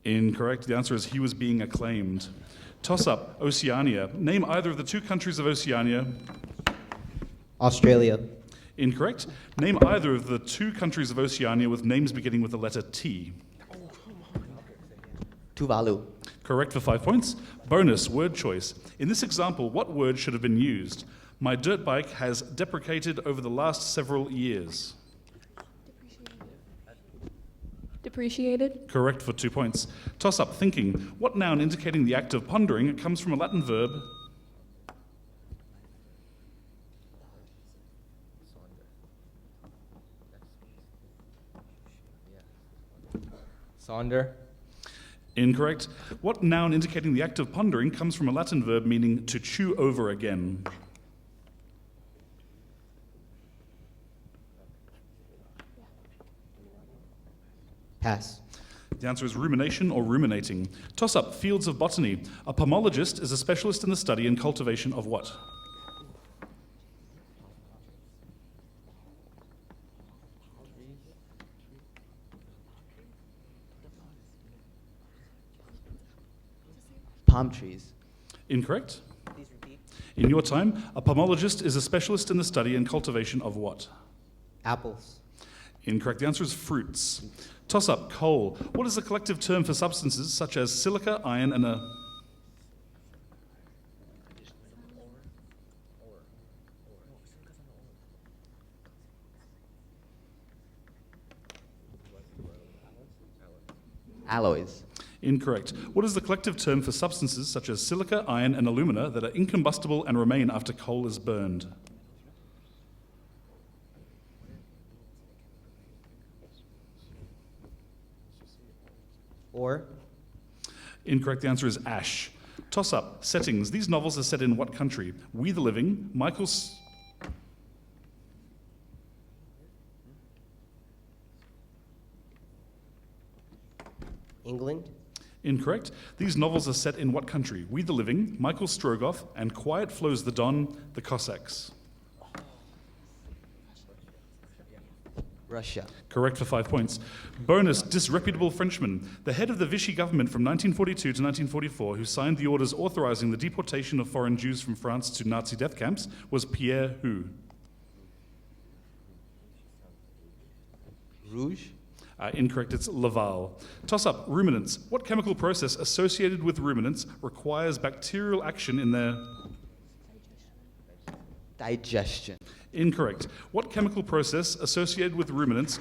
Speaker 8: Incorrect. The answer is he was being acclaimed. Toss up. Oceania. Name either of the two countries of Oceania.
Speaker 13: Australia.
Speaker 8: Incorrect. Name either of the two countries of Oceania with names beginning with the letter T.
Speaker 11: Tuvalu.
Speaker 8: Correct for 5 points. Bonus. Word choice. In this example, what word should have been used? My dirt bike has deprecated over the last several years.
Speaker 10: Depreciated.
Speaker 8: Correct for 2 points. Toss up. Thinking. What noun indicating the act of pondering comes from a Latin verb?
Speaker 12: Sonder.
Speaker 8: Incorrect. What noun indicating the act of pondering comes from a Latin verb meaning to chew over again?
Speaker 13: Pass.
Speaker 8: The answer is rumination or ruminating. Toss up. Fields of botany. A pomologist is a specialist in the study and cultivation of what?
Speaker 11: Palm trees.
Speaker 8: Incorrect.
Speaker 11: Please repeat.
Speaker 8: In your time, a pomologist is a specialist in the study and cultivation of what?
Speaker 13: Apples.
Speaker 8: Incorrect. The answer is fruits. Toss up. Coal. What is the collective term for substances such as silica, iron, and a...
Speaker 11: Alloys.
Speaker 8: Incorrect. What is the collective term for substances such as silica, iron, and alumina that are incombustible and remain after coal is burned?
Speaker 13: Or?
Speaker 8: Incorrect. The answer is ash. Toss up. Settings. These novels are set in what country? We the Living, Michael's...
Speaker 13: England.
Speaker 8: Incorrect. These novels are set in what country? We the Living, Michael Strogoff, and Quiet Flows the Don, the Cossacks.
Speaker 11: Russia.
Speaker 8: Correct for 5 points. Bonus. Disreputable Frenchman. The head of the Vichy government from 1942 to 1944, who signed the orders authorizing the deportation of foreign Jews from France to Nazi death camps, was Pierre who?
Speaker 11: Rouge.
Speaker 8: Incorrect, it's Laval. Toss up. Ruminants. What chemical process associated with ruminants requires bacterial action in their...
Speaker 11: Digestion.
Speaker 8: Incorrect. What chemical process associated with ruminants...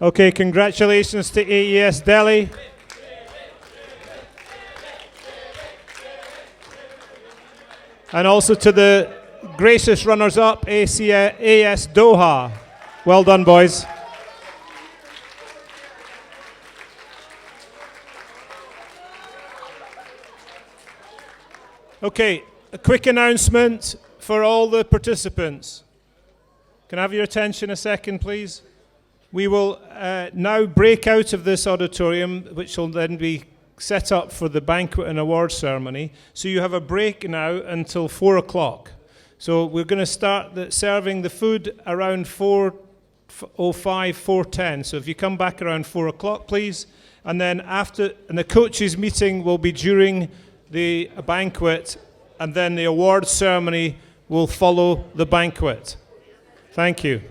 Speaker 5: Okay, congratulations to AES Delhi. And also to the gracious runners-up, AS Doha. Well done, boys. Okay, a quick announcement for all the participants. Can I have your attention a second, please? We will now break out of this auditorium, which will then be set up for the banquet and award ceremony. So you have a break now until 4 o'clock. So we're going to start serving the food around 4:05, 4:10. So if you come back around 4 o'clock, please. And then the coaches' meeting will be during the banquet, and then the award ceremony will follow the banquet. Thank you.